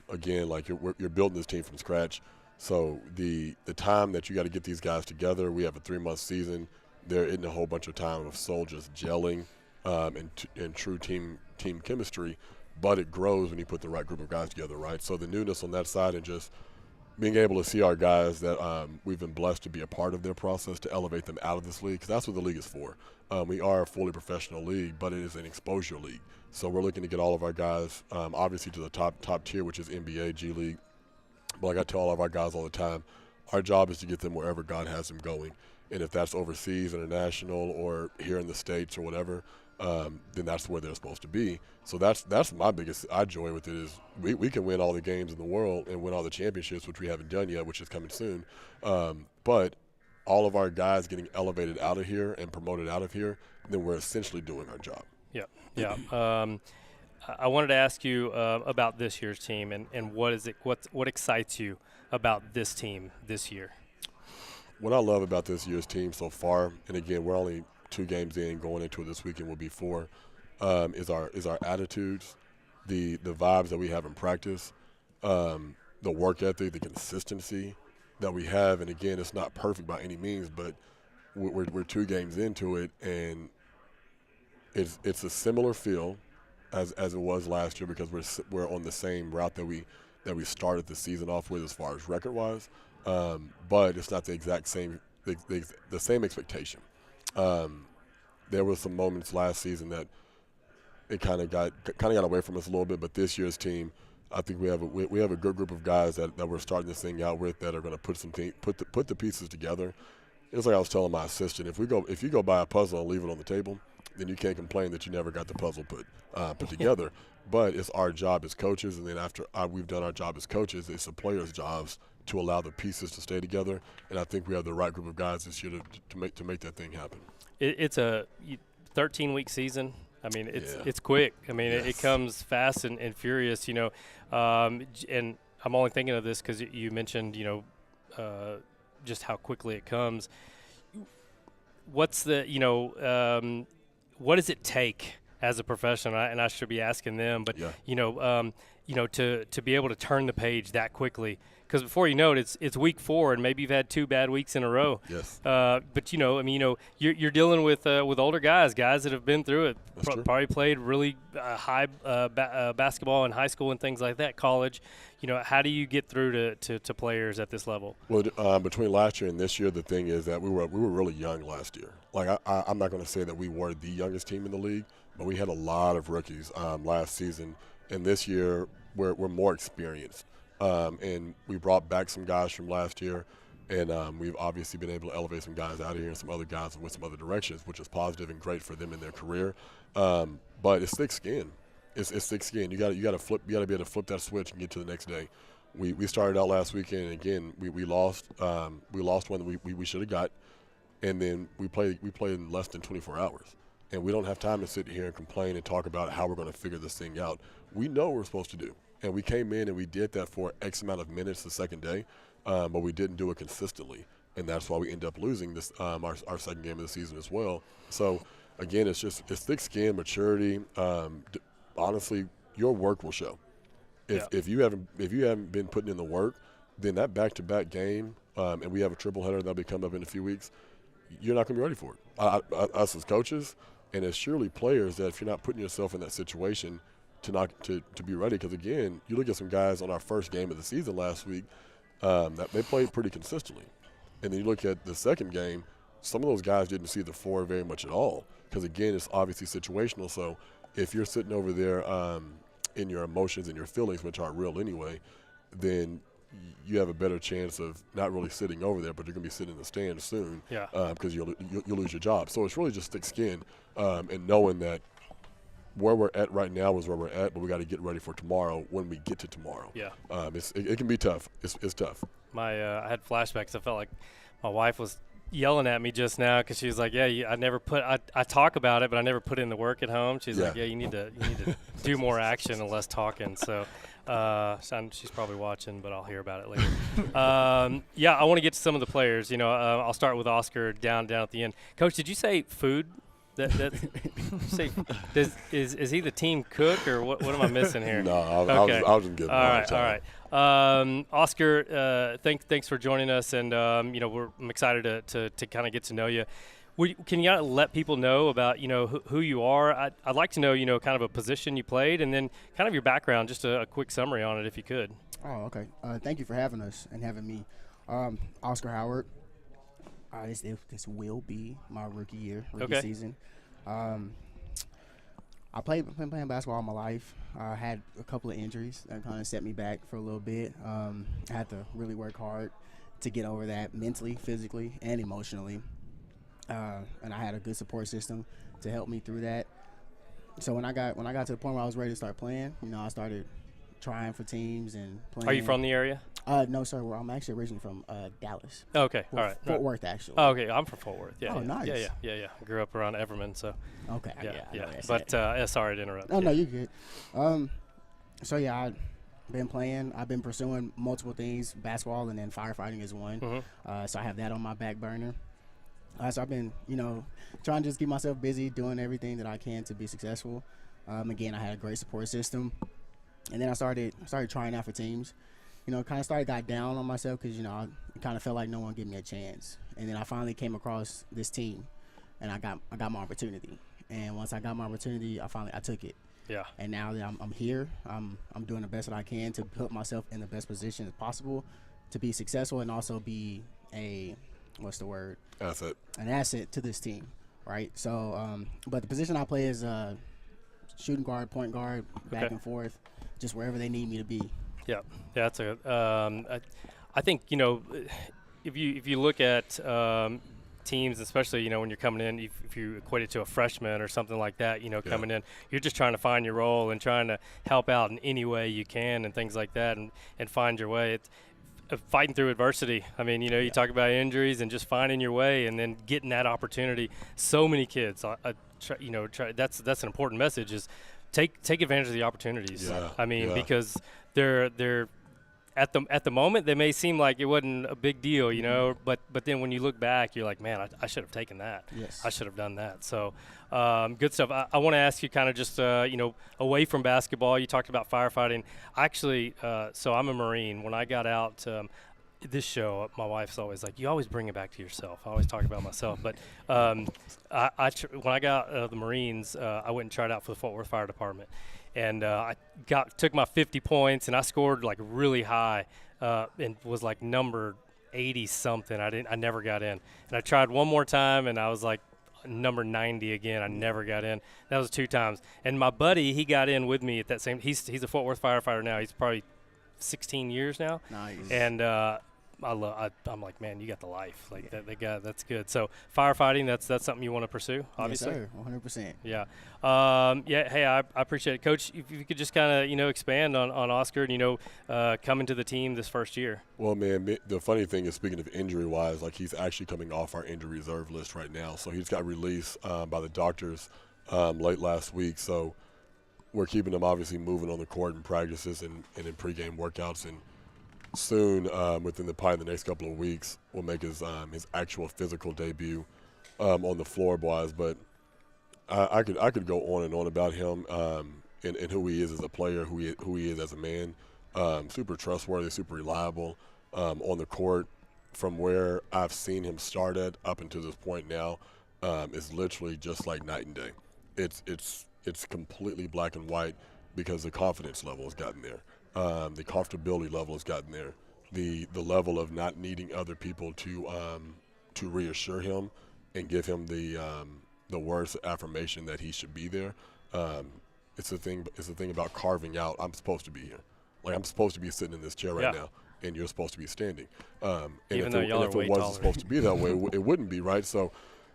Speaker 4: Again, like you're building this team from scratch. So the time that you got to get these guys together, we have a 3-month season. There isn't a whole bunch of time of soldiers gelling and true team chemistry, but it grows when you put the right group of guys together, right? So the newness on that side and just being able to see our guys that we've been blessed to be a part of their process to elevate them out of this league, because that's what the league is for. We are a fully professional league, but it is an exposure league. So we're looking to get all of our guys, obviously, to the top tier, which is NBA, G League. But like I tell all of our guys all the time, our job is to get them wherever God has them going. And if that's overseas, international, or here in the States or whatever, then that's where they're supposed to be. So that's my biggest joy with it is we can win all the games in the world and win all the championships, which we haven't done yet, which is coming soon. But all of our guys getting elevated out of here and promoted out of here, then we're essentially doing our job.
Speaker 3: Yeah. I wanted to ask you about this year's team and what excites you about this team this year?
Speaker 4: What I love about this year's team so far, and again, we're only 2 games in, going into it this weekend will be 4, is our attitudes, the vibes that we have in practice, the work ethic, the consistency that we have. And again, it's not perfect by any means, but we're 2 games into it, and it's a similar feel as it was last year because we're on the same route that we started the season off with as far as record wise, but it's not the exact same the same expectation. There were some moments last season that it kind of got away from us a little bit, but this year's team, I think we have a good group of guys that we're starting this thing out with that are going to put the pieces together. It's like I was telling my assistant, if you go buy a puzzle and leave it on the table, then you can't complain that you never got the puzzle put together. But it's our job as coaches, and then after we've done our job as coaches, it's the players' jobs to allow the pieces to stay together. And I think we have the right group of guys this year to make that thing happen.
Speaker 3: It's a 13-week season. I mean, it's quick. I mean, it comes fast and furious, and I'm only thinking of this because you mentioned, just how quickly it comes. What's the, what does it take as a professional? And I should be asking them, but to be able to turn the page that quickly, because before you know it, it's week 4, and maybe you've had 2 bad weeks in a row.
Speaker 4: Yes.
Speaker 3: But you're dealing with older guys that have been through it. Probably played really high basketball in high school and things like that, college. How do you get through to players at this level?
Speaker 4: Well, between last year and this year, the thing is that we were really young last year. Like I'm not going to say that we were the youngest team in the league, but we had a lot of rookies last season, and this year we're more experienced. And we brought back some guys from last year, and we've obviously been able to elevate some guys out of here and some other guys with some other directions, which is positive and great for them in their career. But it's thick skin. It's thick skin. You got to be able to flip that switch and get to the next day. We started out last weekend, and again we lost. We lost one that we should have got, and then we played in less than 24 hours. And we don't have time to sit here and complain and talk about how we're going to figure this thing out. We know what we're supposed to do. And we came in and we did that for X amount of minutes the second day, but we didn't do it consistently. And that's why we end up losing this our second game of the season as well. So, again, it's thick skin, maturity. Honestly, your work will show. If you haven't been putting in the work, then that back-to-back game, and we have a triple header that'll be coming up in a few weeks, you're not going to be ready for it. Us as coaches and as surely players, that if you're not putting yourself in that situation to be ready, because again, you look at some guys on our first game of the season last week that they played pretty consistently, and then you look at the second game, some of those guys didn't see the floor very much at all, because again, it's obviously situational. So if you're sitting over there in your emotions and your feelings, which are real anyway, then you have a better chance of not really sitting over there, but you're going to be sitting in the stands soon, because you'll lose your job. So it's really just thick skin and knowing that where we're at right now is where we're at, but we got to get ready for tomorrow when we get to tomorrow. Yeah, it can be tough. It's tough.
Speaker 3: I had flashbacks. I felt like my wife was yelling at me just now because she was like, I talk about it, but I never put in the work at home. She's like, you need to do more action and less talking. So she's probably watching, but I'll hear about it later. I want to get to some of the players. I'll start with Oscar down at the end. Coach, did you say food? Is he the team cook, or what am I missing here?
Speaker 4: No, I was just getting
Speaker 3: all right. Oscar, thanks for joining us, and I'm excited to kind of get to know you. Can you let people know about who you are? I'd like to know kind of a position you played, and then kind of your background, just a quick summary on it if you could.
Speaker 2: Oh, okay. Thank you for having us and having me. Oscar Howard. This will be my rookie season. I've been playing basketball all my life. I had a couple of injuries that kind of set me back for a little bit. I had to really work hard to get over that mentally, physically, and emotionally. And I had a good support system to help me through that. So when I got to the point where I was ready to start playing, I started trying for teams and playing.
Speaker 3: Are you from the area?
Speaker 2: No, sir. Well, I'm actually originally from Dallas.
Speaker 3: Oh, okay, all right.
Speaker 2: Fort Worth, actually.
Speaker 3: Oh, okay. I'm from Fort Worth. Yeah.
Speaker 2: Oh, nice.
Speaker 3: Yeah. I grew up around Everman, so.
Speaker 2: Okay.
Speaker 3: Yeah. But sorry to interrupt.
Speaker 2: No, you're good. I've been playing. I've been pursuing multiple things. Basketball and then firefighting is one. Mm-hmm. So I have that on my back burner. So I've been, trying to just keep myself busy, doing everything that I can to be successful. Again, I had a great support system. And then I started trying out for teams. kind of got down on myself because, I kind of felt like no one gave me a chance. And then I finally came across this team, and I got my opportunity. And once I got my opportunity, I took it.
Speaker 3: Yeah.
Speaker 2: And now that I'm here, I'm doing the best that I can to put myself in the best position as possible to be successful and also be an asset to this team, right? So, but the position I play is shooting guard, point guard, back and forth, just wherever they need me to be.
Speaker 3: Yeah, that's a. I think if you look at teams, especially when you're coming in, if you equate it to a freshman or something like that, coming in, you're just trying to find your role and trying to help out in any way you can and things like that, and find your way. It's fighting through adversity. I mean, you talk about injuries and just finding your way and then getting that opportunity. So many kids, that's an important message is take advantage of the opportunities.
Speaker 4: Yeah.
Speaker 3: I mean, because they're at the moment they may seem like it wasn't a big deal, but then when you look back, you're like, man, I should have taken that.
Speaker 2: Yes.
Speaker 3: I should have done that. So good stuff. I want to ask you kind of just away from basketball. You talked about firefighting. Actually, so I'm a Marine. When I got out. This show, my wife's always like, you always bring it back to yourself. I always talk about myself. But when I got out of the Marines, I went and tried out for the Fort Worth Fire Department. And I took my 50 points, and I scored like really high and was like number 80-something. I never got in. And I tried one more time, and I was like number 90 again. I never got in. That was 2 times. And my buddy, he got in with me at that same – he's a Fort Worth firefighter now. He's probably 16 years now.
Speaker 2: Nice.
Speaker 3: And I'm like, man, you got the life. Like that's good. So firefighting, that's something you want to pursue, obviously.
Speaker 2: Yes, sir. 100%.
Speaker 3: Yeah. Hey, I appreciate it, Coach. If you could just kind of expand on Oscar and coming to the team this first year.
Speaker 4: Well, man, the funny thing is, speaking of injury-wise, like he's actually coming off our injury reserve list right now. So he's got released by the doctors late last week. So we're keeping him obviously moving on the court in practices and in pregame workouts, and soon, within probably the next couple of weeks, we'll make his actual physical debut on the floor, boys. But I could go on and on about him and who he is as a player, who he is as a man. Super trustworthy, super reliable on the court. From where I've seen him start at up until this point now, is literally just like night and day. It's completely black and white because the confidence level has gotten there. The comfortability level has gotten there. The level of not needing other people to reassure him and give him the words of affirmation that he should be there. It's the thing about carving out. I'm supposed to be here. Like I'm supposed to be sitting in this chair right now, and you're supposed to be standing. And
Speaker 3: Even
Speaker 4: if
Speaker 3: though
Speaker 4: it
Speaker 3: way
Speaker 4: wasn't
Speaker 3: taller.
Speaker 4: supposed to be that way, it wouldn't be, right? So.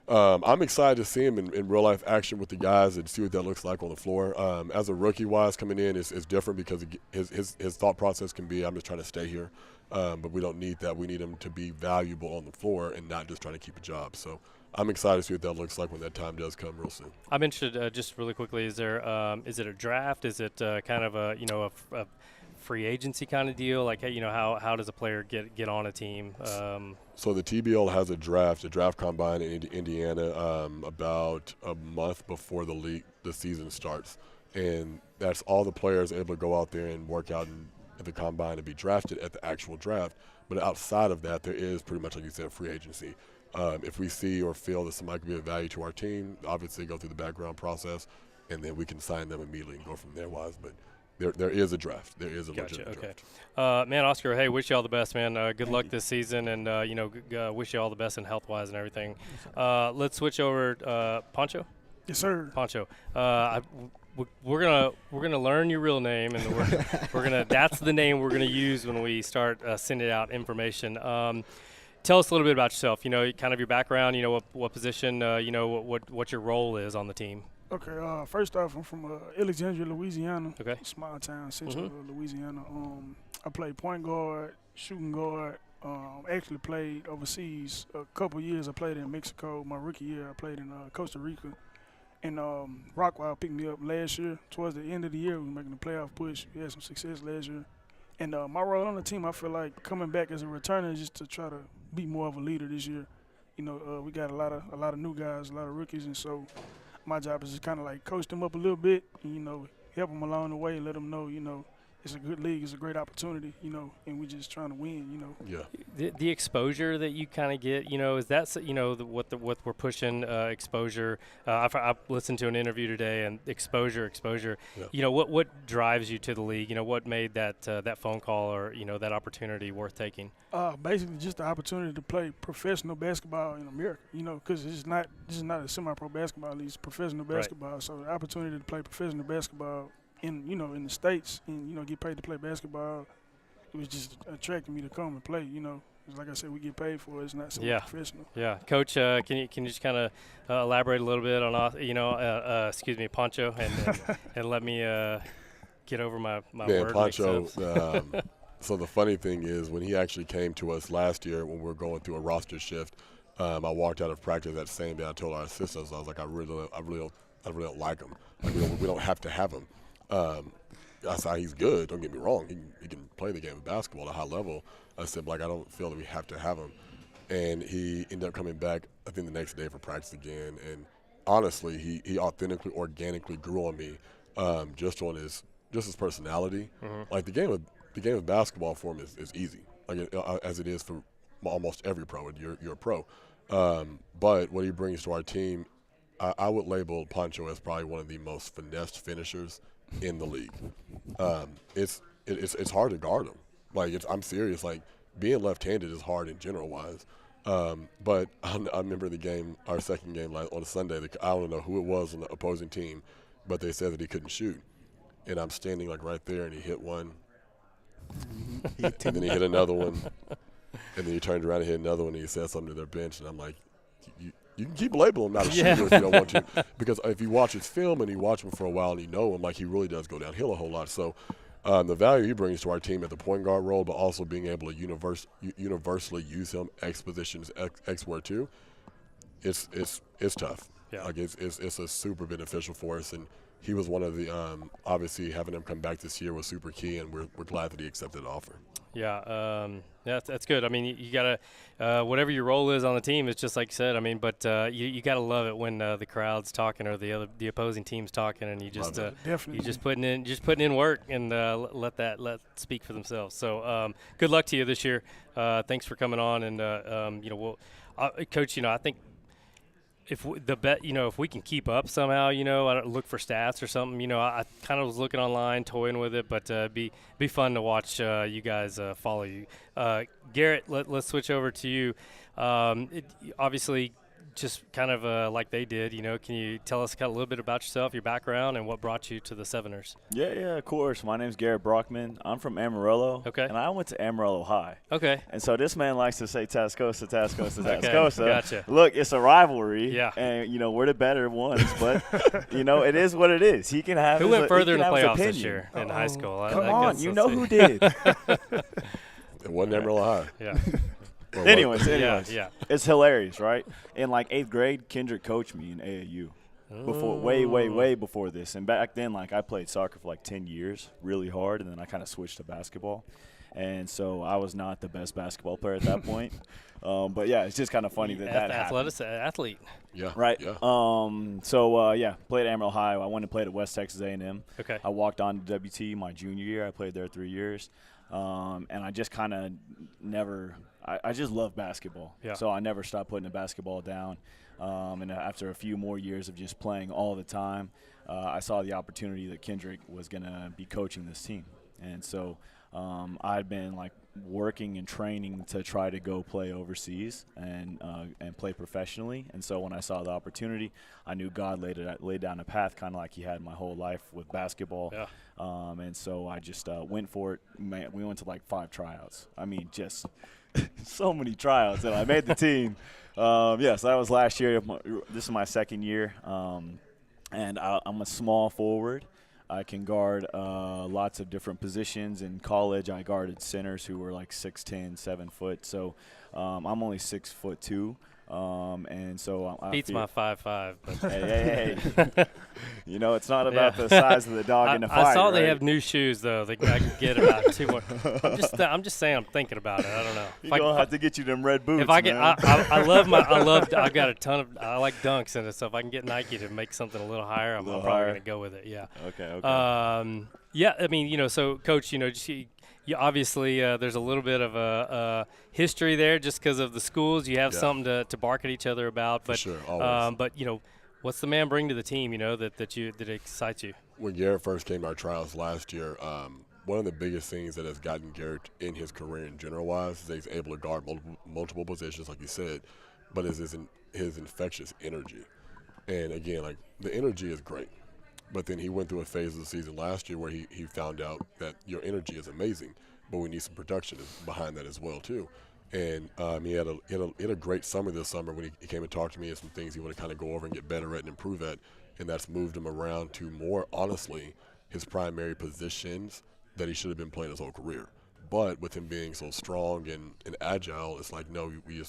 Speaker 4: I'm excited to see him in real life action with the guys and see what that looks like on the floor. As a rookie wise coming in is different because his thought process can be, I'm just trying to stay here. But we don't need that. We need him to be valuable on the floor and not just trying to keep a job. So I'm excited to see what that looks like when that time does come real soon.
Speaker 3: I'm interested, just really quickly, is it a draft? Is it kind of a free agency kind of deal? Like, hey, how does a player get on a team?
Speaker 4: So the TBL has a draft combine in Indiana about a month before the season starts, and that's all the players able to go out there and work out at the combine and be drafted at the actual draft. But outside of that, there is pretty much, like you said, free agency. If we see or feel that somebody could be of value to our team, obviously go through the background process, and then we can sign them immediately and go from there. But there is a draft. There is a legitimate draft.
Speaker 3: Man, Oscar, hey, wish you all the best, man. Good luck this season, and wish you all the best in health-wise and everything. Let's switch over. Poncho?
Speaker 5: Yes, sir.
Speaker 3: Poncho. We're gonna learn your real name, and we're gonna that's the name we're gonna use when we start sending out information. Tell us a little bit about yourself. Kind of your background. What position. What your role is on the team.
Speaker 5: Okay. First off, I'm from Alexandria, Louisiana.
Speaker 3: Okay.
Speaker 5: Small town, central Louisiana. I played point guard, shooting guard. Actually played overseas a couple years. I played in Mexico. My rookie year, I played in Costa Rica. And Rockwell picked me up last year. Towards the end of the year, we were making a playoff push. We had some success last year. And my role on the team, I feel like coming back as a returner is just to try to be more of a leader this year. We got a lot of new guys, a lot of rookies, and so my job is just kind of like coach them up a little bit, and, help them along the way, let them know, it's a good league. It's a great opportunity, you know, and we're just trying to win, you know.
Speaker 4: Yeah.
Speaker 3: The exposure that you kind of get, you know, is that what we're pushing exposure? I've listened to an interview today, and exposure.
Speaker 4: Yeah.
Speaker 3: You know, what drives you to the league? You know, what made that phone call or that opportunity worth taking?
Speaker 5: Basically, just the opportunity to play professional basketball in America, you know, because this is not a semi-pro basketball league; it's professional basketball. Right. So the opportunity to play professional basketball in the States and get paid to play basketball, it was just attracting me to come and play. You know, like I said, we get paid for it. It's not professional.
Speaker 3: Yeah, Coach, can you just kind of elaborate a little bit on excuse me, Pancho, and let me get over my word.
Speaker 4: Pancho. So the funny thing is, when he actually came to us last year, when we were going through a roster shift, I walked out of practice that same day. I told our assistants, I was like, I really don't like him. Like, we don't have to have him. I said, he's good. Don't get me wrong. He can play the game of basketball at a high level. I said, like, I don't feel that we have to have him. And he ended up coming back, I think, the next day for practice again. And honestly, he authentically, organically grew on me, just his personality. Mm-hmm. Like the game of basketball for him is easy, like as it is for almost every pro. And you're a pro. But what he brings to our team, I would label Pancho as probably one of the most finessed finishers in the league. It's hard to guard him. Like, I'm serious. Like, being left-handed is hard in general wise. But I remember the game, our second game on a Sunday. I don't know who it was on the opposing team, but they said that he couldn't shoot. And I'm standing like right there, and he hit one. And then he hit another one. And then he turned around and hit another one, and he said something to their bench. And I'm like, you can keep labeling him not a shooter if you don't want to. Because if you watch his film and you watch him for a while and you know him, like, he really does go downhill a whole lot. So the value he brings to our team at the point guard role, but also being able to universally use him X positions, X where too, it's tough. Yeah. Like, it's a super beneficial for us. And he was one of the obviously having him come back this year was super key, and we're glad that he accepted the offer.
Speaker 3: Yeah, that's good. I mean, you gotta whatever your role is on the team. It's just like you said. I mean, but you gotta love it when the crowd's talking or the opposing team's talking, and you just putting in work and let speak for themselves. So good luck to you this year. Thanks for coming on, and Coach. I think if we can keep up somehow, I don't look for stats or something. I kind of was looking online, toying with it, but be fun to watch you guys follow you. Garrett, let's switch over to you. Obviously, just kind of like they did. Can you tell us kind of a little bit about yourself, your background, and what brought you to the Severners?
Speaker 6: Yeah, of course. My name's Garrett Brockman. I'm from Amarillo.
Speaker 3: Okay.
Speaker 6: And I went to Amarillo High.
Speaker 3: Okay.
Speaker 6: And so this man likes to say Tascosa.
Speaker 3: Okay, gotcha.
Speaker 6: Look, it's a rivalry.
Speaker 3: Yeah.
Speaker 6: And, we're the better ones. But, it is what it is. He can have
Speaker 3: Who went further in the playoffs
Speaker 6: opinion.
Speaker 3: this year in high school?
Speaker 6: Come on. You know who did.
Speaker 4: It wasn't Amarillo High.
Speaker 3: Yeah.
Speaker 6: Anyways,
Speaker 3: yeah.
Speaker 6: It's hilarious, right? In like 8th grade, Kendrick coached me in AAU before, way before this. And back then, like, I played soccer for like 10 years, really hard, and then I kind of switched to basketball. And so I was not the best basketball player at that point. But yeah, it's just kind of funny that happened.
Speaker 3: Athlete.
Speaker 4: Yeah.
Speaker 6: Right.
Speaker 4: Yeah.
Speaker 6: Played at Amarillo High. I went and played at West Texas A&M.
Speaker 3: Okay.
Speaker 6: I walked on to WT my junior year. I played there 3 years. And I just kind of never – I just love basketball.
Speaker 3: Yeah.
Speaker 6: So I never stopped putting the basketball down. And after a few more years of just playing all the time, I saw the opportunity that Kendrick was going to be coaching this team. And so I'd been, like, working and training to try to go play overseas and play professionally. And so when I saw the opportunity, I knew God laid down a path kind of like he had my whole life with basketball.
Speaker 3: Yeah.
Speaker 6: And so I just went for it. Man, we went to like 5 tryouts. I mean, just so many tryouts, and I made the team. So that was last year. This is my second year. And I'm a small forward. I can guard lots of different positions. In college, I guarded centers who were like 6'10", 7 foot. So I'm only 6'2". And so I
Speaker 3: beats
Speaker 6: feel,
Speaker 3: my 5'5". But
Speaker 6: hey. You know, it's not about the size of the dog in the fight.
Speaker 3: I saw they
Speaker 6: right?
Speaker 3: have new shoes though. I can get about 2 more. I'm just saying. I'm thinking about it. I don't know.
Speaker 6: You're gonna have to get you them red boots.
Speaker 3: If I can,
Speaker 6: man.
Speaker 3: I've got a ton of. I like dunks and stuff. If I can get Nike to make something a little higher, I'm probably gonna go with it. Yeah.
Speaker 6: Okay.
Speaker 3: Yeah. I mean, so Coach, you obviously there's a little bit of a history there just because of the schools. You have something to bark at each other about. But
Speaker 4: For sure, always.
Speaker 3: but what's the man bring to the team? That excites you.
Speaker 4: When Garrett first came to our trials last year, one of the biggest things that has gotten Garrett in his career in general-wise is that he's able to guard multiple positions, like you said, but is his infectious energy. And again, like the energy is great, but then he went through a phase of the season last year where he found out that your energy is amazing, but we need some production behind that as well too. And he had a great summer this summer when he came and talked to me and some things he wanted to kind of go over and get better at and improve at, and that's moved him around to more honestly his primary positions that he should have been playing his whole career. But with him being so strong and agile, it's like no, you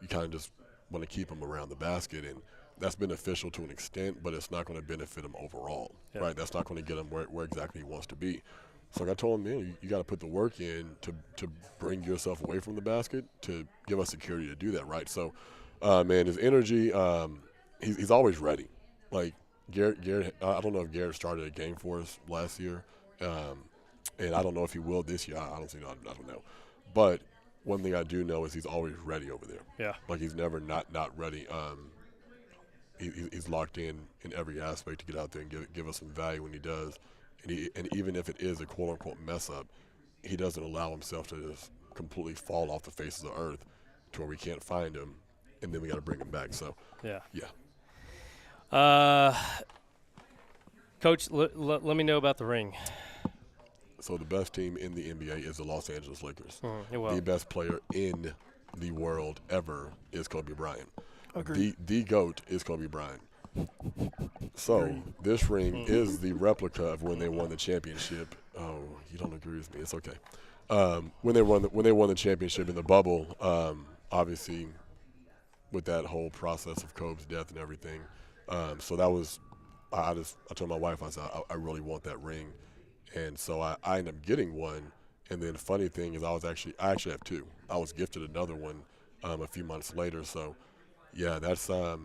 Speaker 4: kind of just want to keep him around the basket, and that's beneficial to an extent, but it's not going to benefit him overall, right? That's not going to get him where exactly he wants to be. So like I told him, man, you got to put the work in to bring yourself away from the basket to give us security to do that, right? So, man, his energy, he's always ready. Like Garrett, I don't know if Garrett started a game for us last year, and I don't know if he will this year. I don't know. But one thing I do know is he's always ready over there.
Speaker 3: Yeah.
Speaker 4: Like he's never not ready. He's locked in every aspect to get out there and give us some value when he does. And even if it is a quote-unquote mess-up, he doesn't allow himself to just completely fall off the face of the earth to where we can't find him, and then we got to bring him back. So, yeah.
Speaker 3: Coach, let me know about the ring.
Speaker 4: So the best team in the NBA is the Los Angeles Lakers.
Speaker 3: Well.
Speaker 4: The best player in the world ever is Kobe Bryant.
Speaker 5: Agreed.
Speaker 4: The GOAT is Kobe Bryant. So this ring is the replica of when they won the championship. Oh, you don't agree with me? It's okay. When they won the championship in the bubble, obviously with that whole process of Kobe's death and everything. So that was I told my wife, I said I really want that ring, and so I ended up getting one. And then the funny thing is I actually have two. I was gifted another one a few months later. So yeah, that's I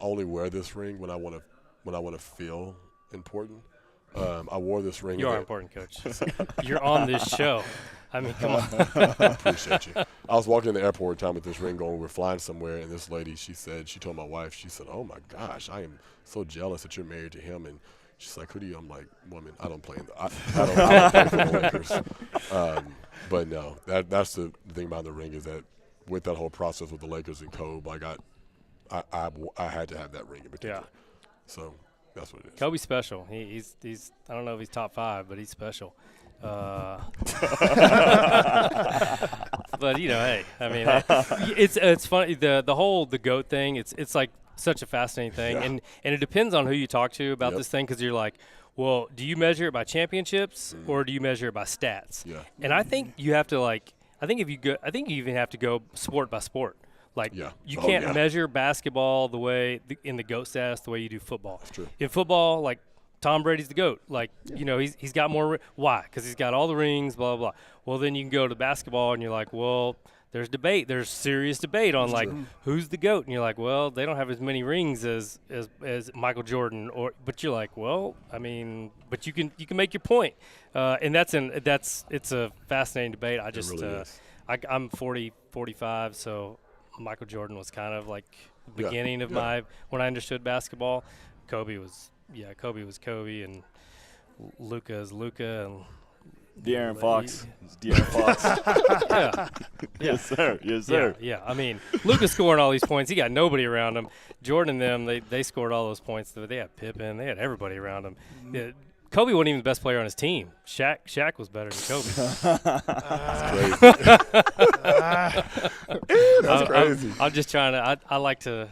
Speaker 4: only wear this ring when I want to feel important. I wore this ring.
Speaker 3: You are important, Coach. You're on this show. I mean, come on.
Speaker 4: Appreciate you. I was walking in the airport one time with this ring going. We're flying somewhere, and this lady, she told my wife, she said, "Oh my gosh, I am so jealous that you're married to him." And she's like, "Who do you?" I'm like, "Woman, I don't play I don't play for the Lakers." But no, that's the thing about the ring is that with that whole process with the Lakers and Kobe, I had to have that ring in particular.
Speaker 3: Yeah.
Speaker 4: So that's what it is.
Speaker 3: Kobe's special. He's I don't know if he's top 5, but he's special. But hey, I mean, it's funny the GOAT thing. It's like such a fascinating thing, and it depends on who you talk to about this thing, because you're like, well, do you measure it by championships or do you measure it by stats?
Speaker 4: Yeah.
Speaker 3: And I think you have to I think you even have to go sport by sport. Like you can't measure basketball the way in the GOAT status the way you do football.
Speaker 4: That's true.
Speaker 3: In football, like Tom Brady's the GOAT. Like he's got more. Why? Because he's got all the rings. Blah blah blah. Well, then you can go to basketball and you're like, well, there's debate. There's serious debate on who's the GOAT, and you're like, well, they don't have as many rings as Michael Jordan, but you're like, well, I mean, but you can make your point, and it's a fascinating debate. I just
Speaker 4: really
Speaker 3: I'm 45, so Michael Jordan was kind of like the beginning of my when I understood basketball. Kobe was Kobe, and Luka is Luka, and
Speaker 6: De'Aaron Fox. De'Aaron Fox. Yes, sir. Yes, sir.
Speaker 3: Yeah. I mean, Luka's scoring all these points. He got nobody around him. Jordan and them, they scored all those points. They had Pippen. They had everybody around him. Yeah, Kobe wasn't even the best player on his team. Shaq was better than Kobe.
Speaker 4: That's crazy.
Speaker 3: I'm just trying to. I like to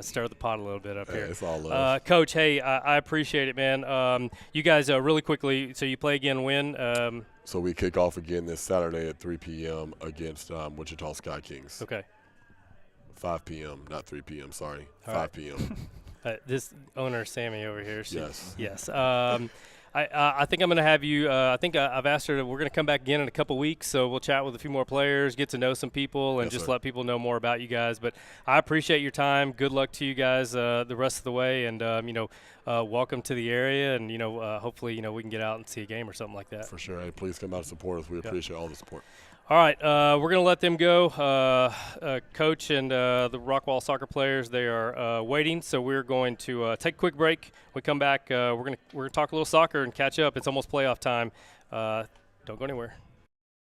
Speaker 3: stir the pot a little bit up here.
Speaker 4: It's all love.
Speaker 3: Coach, hey, I appreciate it, man. You guys really quickly. So you play again when?
Speaker 4: So we kick off again this Saturday at 3 p.m. against Wichita Sky Kings.
Speaker 3: Okay.
Speaker 4: 5 p.m., not 3 p.m., sorry.
Speaker 3: All
Speaker 4: 5
Speaker 3: right.
Speaker 4: p.m.
Speaker 3: This owner, Sammy, over here.
Speaker 4: Yes.
Speaker 3: Yes. I think I'm going to have you. I think I've asked her. We're going to come back again in a couple weeks, so we'll chat with a few more players, get to know some people, and
Speaker 4: Yes,
Speaker 3: just
Speaker 4: sir.
Speaker 3: let people know more about you guys. But I appreciate your time. Good luck to you guys the rest of the way, and welcome to the area. And hopefully, we can get out and see a game or something like that.
Speaker 4: For sure. Hey, please come out and support us. We appreciate all the support.
Speaker 3: All right, we're going to let them go. Coach and the Rockwall soccer players, they are waiting, so we're going to take a quick break. When we come back, we're going to talk a little soccer and catch up. It's almost playoff time. Don't go anywhere.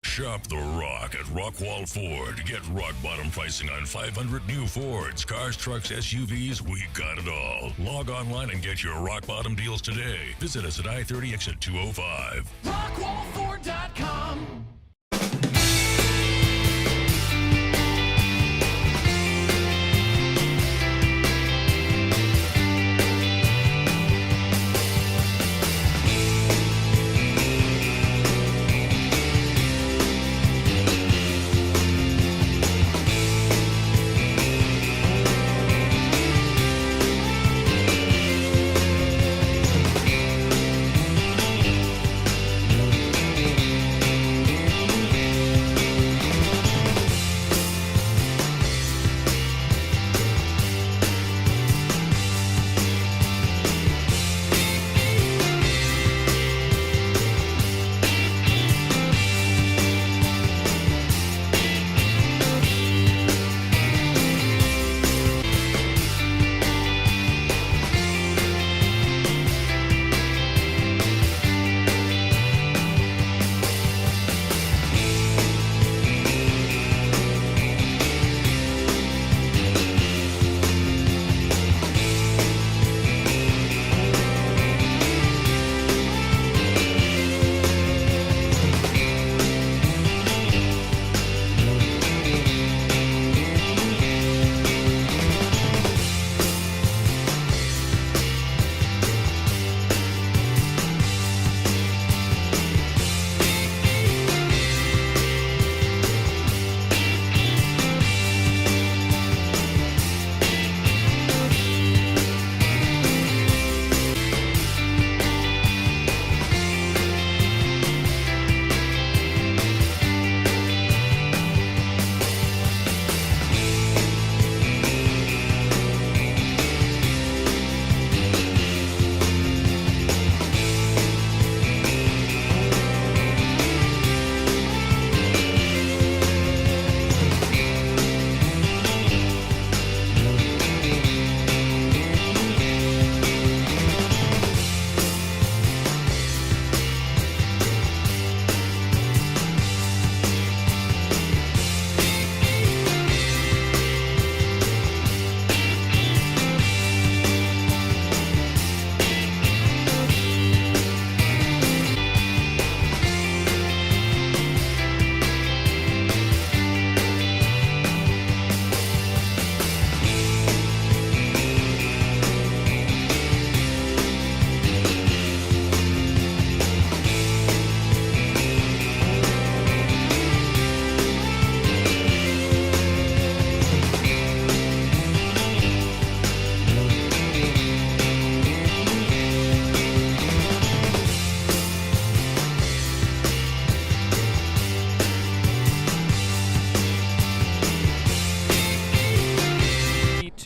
Speaker 1: Shop the Rock at Rockwall Ford. Get rock bottom pricing on 500 new Fords, cars, trucks, SUVs. We got it all. Log online and get your rock bottom deals today. Visit us at I-30 exit 205.
Speaker 7: RockwallFord.com.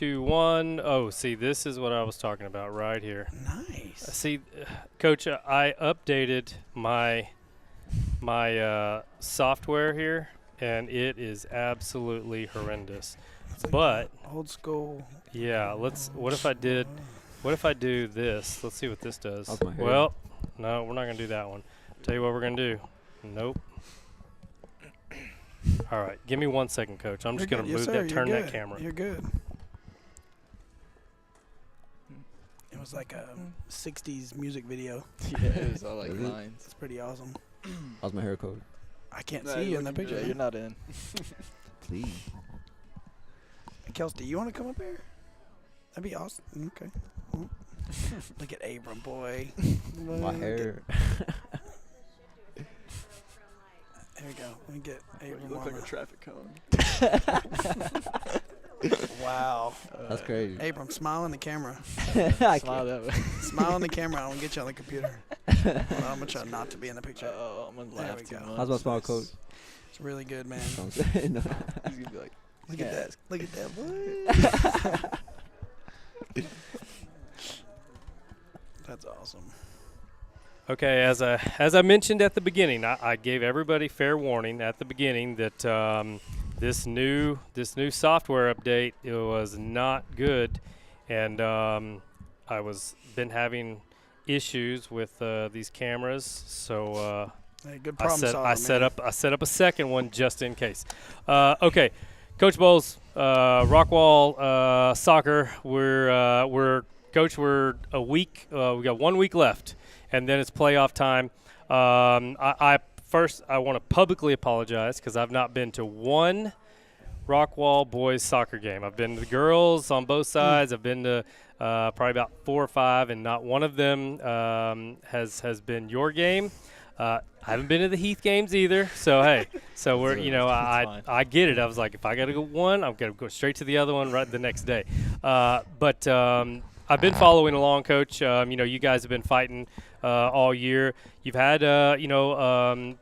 Speaker 3: Oh, see, this is what I was talking about right here.
Speaker 5: Nice.
Speaker 3: See, Coach, I updated my software here, and it is absolutely horrendous.
Speaker 5: It's like
Speaker 3: But
Speaker 5: old school.
Speaker 3: yeah, what if I do this? Let's see what this does.
Speaker 8: How's my hair?
Speaker 3: Well, no, we're not gonna do that one. Tell you what we're gonna do. Nope. All right, give me 1 second, Coach. I'm just
Speaker 5: You're
Speaker 3: gonna
Speaker 5: good. Yes,
Speaker 3: move
Speaker 5: sir.
Speaker 3: that,
Speaker 5: You're
Speaker 3: turn that
Speaker 5: good.
Speaker 3: camera.
Speaker 5: You're good. It was like a 60s music video.
Speaker 8: Yeah, it was all like
Speaker 9: Is it?
Speaker 8: lines.
Speaker 5: It's pretty awesome.
Speaker 9: How's my hair code?
Speaker 5: I can't
Speaker 8: Nah,
Speaker 5: see you
Speaker 8: you're
Speaker 5: in the
Speaker 8: looking
Speaker 5: picture.
Speaker 8: good. You're not in.
Speaker 9: Please.
Speaker 5: Kelsey, you want to come up here? That'd be awesome. Okay. Ooh. Look at Abram, boy.
Speaker 9: My
Speaker 5: Look
Speaker 9: hair.
Speaker 5: There we go. Let me get
Speaker 8: You
Speaker 5: Abram
Speaker 8: look
Speaker 5: on
Speaker 8: like a
Speaker 5: the-
Speaker 8: traffic cone.
Speaker 7: Wow.
Speaker 9: That's crazy.
Speaker 7: Abram, smile in the camera.
Speaker 8: Smile that way.
Speaker 7: Smile in the camera. I want to get you on the computer. Well, I'm going to try not to be in the picture.
Speaker 8: Oh, I'm gonna
Speaker 7: There
Speaker 8: laugh
Speaker 7: we
Speaker 8: too
Speaker 7: go.
Speaker 8: much.
Speaker 9: How's my small coach?
Speaker 7: It's really good, man.
Speaker 9: I'm saying.
Speaker 8: He's gonna be like,
Speaker 7: Look at that. Look at that. Boy. That's awesome.
Speaker 3: Okay, as I mentioned at the beginning, I gave everybody fair warning at the beginning that this new software update, it was not good, and I was been having issues with these cameras, so
Speaker 7: Hey, good problem solver,
Speaker 3: I set up a second one just in case. Okay, Coach Bowles, Rockwall soccer. We're a week. We got 1 week left, and then it's playoff time. I want to publicly apologize because I've not been to one Rockwall boys soccer game. I've been to the girls on both sides. I've been to probably about 4 or 5, and not one of them has been your game. I haven't been to the Heath games either. So hey, we're I get it. I was like, if I got to go one, I'm gonna go straight to the other one right the next day. But I've been following along, Coach. You guys have been fighting all year. You've had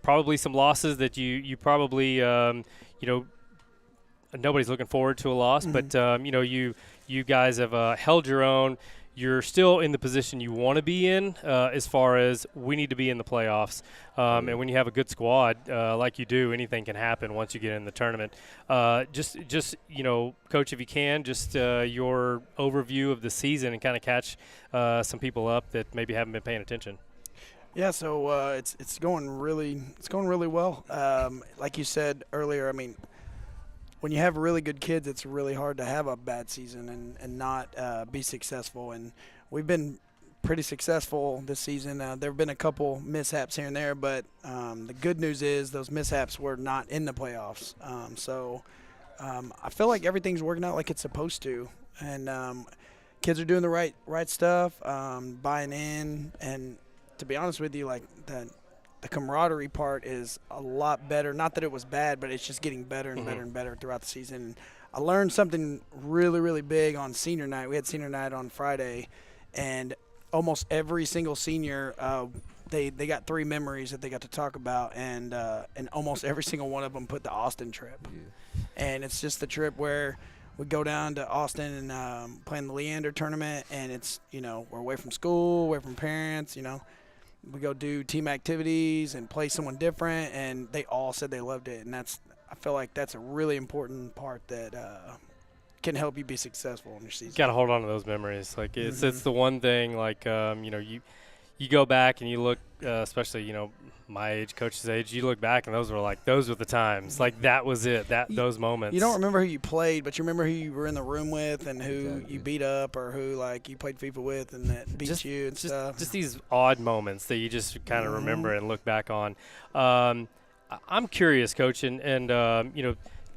Speaker 3: probably some losses that you probably nobody's looking forward to a loss, but you guys have held your own. You're still in the position you want to be in as far as we need to be in the playoffs. And when you have a good squad like you do, anything can happen once you get in the tournament. Just Coach, if you can, just your overview of the season and kind of catch some people up that maybe haven't been paying attention.
Speaker 7: Yeah, so it's going really well. Like you said earlier, I mean, when you have really good kids, it's really hard to have a bad season and not be successful. And we've been pretty successful this season. There have been a couple mishaps here and there, but the good news is those mishaps were not in the playoffs. I feel like everything's working out like it's supposed to. And kids are doing the right stuff, buying in. And to be honest with you, like the camaraderie part is a lot better. Not that it was bad, but it's just getting better and better and better throughout the season. I learned something really, really big on senior night. We had senior night on Friday, and almost every single senior, they got 3 memories that they got to talk about, and almost every single one of them put the Austin trip. Yeah. And it's just the trip where we go down to Austin and play in the Leander tournament, and it's, we're away from school, away from parents, We go do team activities and play someone different, and they all said they loved it. And I feel like that's a really important part that can help you be successful in your season.
Speaker 3: Got to hold on to those memories. Like it's the one thing. Like you go back and you look, especially my age, coach's age. You look back and those were the times. Like that was it. Those moments.
Speaker 7: You don't remember who you played, but you remember who you were in the room with and who you beat up or who you played FIFA with and that beat you and stuff.
Speaker 3: Just these odd moments that you just kind of remember and look back on. I'm curious, Coach, and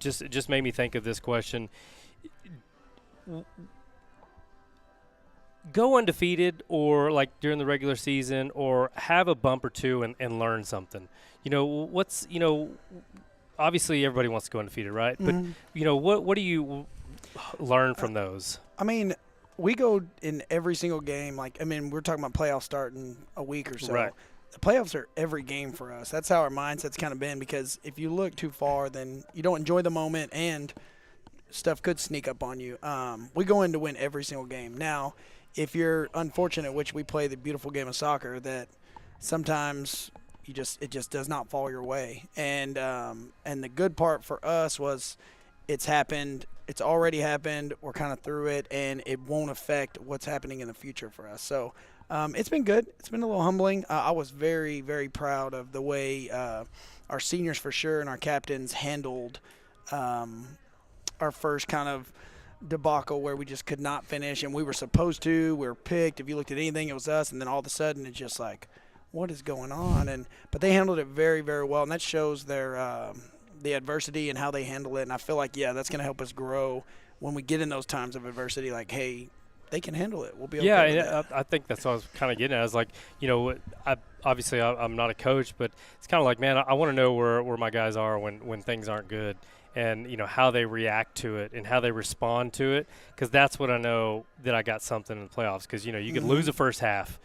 Speaker 3: just made me think of this question. Go undefeated or like during the regular season or have a bump or two and learn something. Obviously everybody wants to go undefeated, right? But, what do you learn from those?
Speaker 7: I mean, we go in every single game. We're talking about playoffs starting a week or so.
Speaker 3: Right.
Speaker 7: The playoffs are every game for us. That's how our mindset's kind of been, because if you look too far, then you don't enjoy the moment and stuff could sneak up on you. We go in to win every single game. Now, if you're unfortunate, which we play the beautiful game of soccer, that sometimes it just does not fall your way. And the good part for us was it's happened. It's already happened. We're kind of through it, and it won't affect what's happening in the future for us. So it's been good. It's been a little humbling. I was very, very proud of the way our seniors for sure and our captains handled our first kind of debacle where we just could not finish, and we were supposed to. We were picked. If you looked at anything, it was us, and then all of a sudden it's just like, what is going on? But they handled it very, very well, and that shows their the adversity and how they handle it. And I feel like, that's going to help us grow when we get in those times of adversity. Like, hey, they can handle it. We'll be okay with that.
Speaker 3: I think that's what I was kind of getting at. I was like, I'm not a coach, but it's kind of like, man, I want to know where my guys are when things aren't good. and how they react to it and how they respond to it, because that's what I know that I got something in the playoffs. Because you could lose the first half.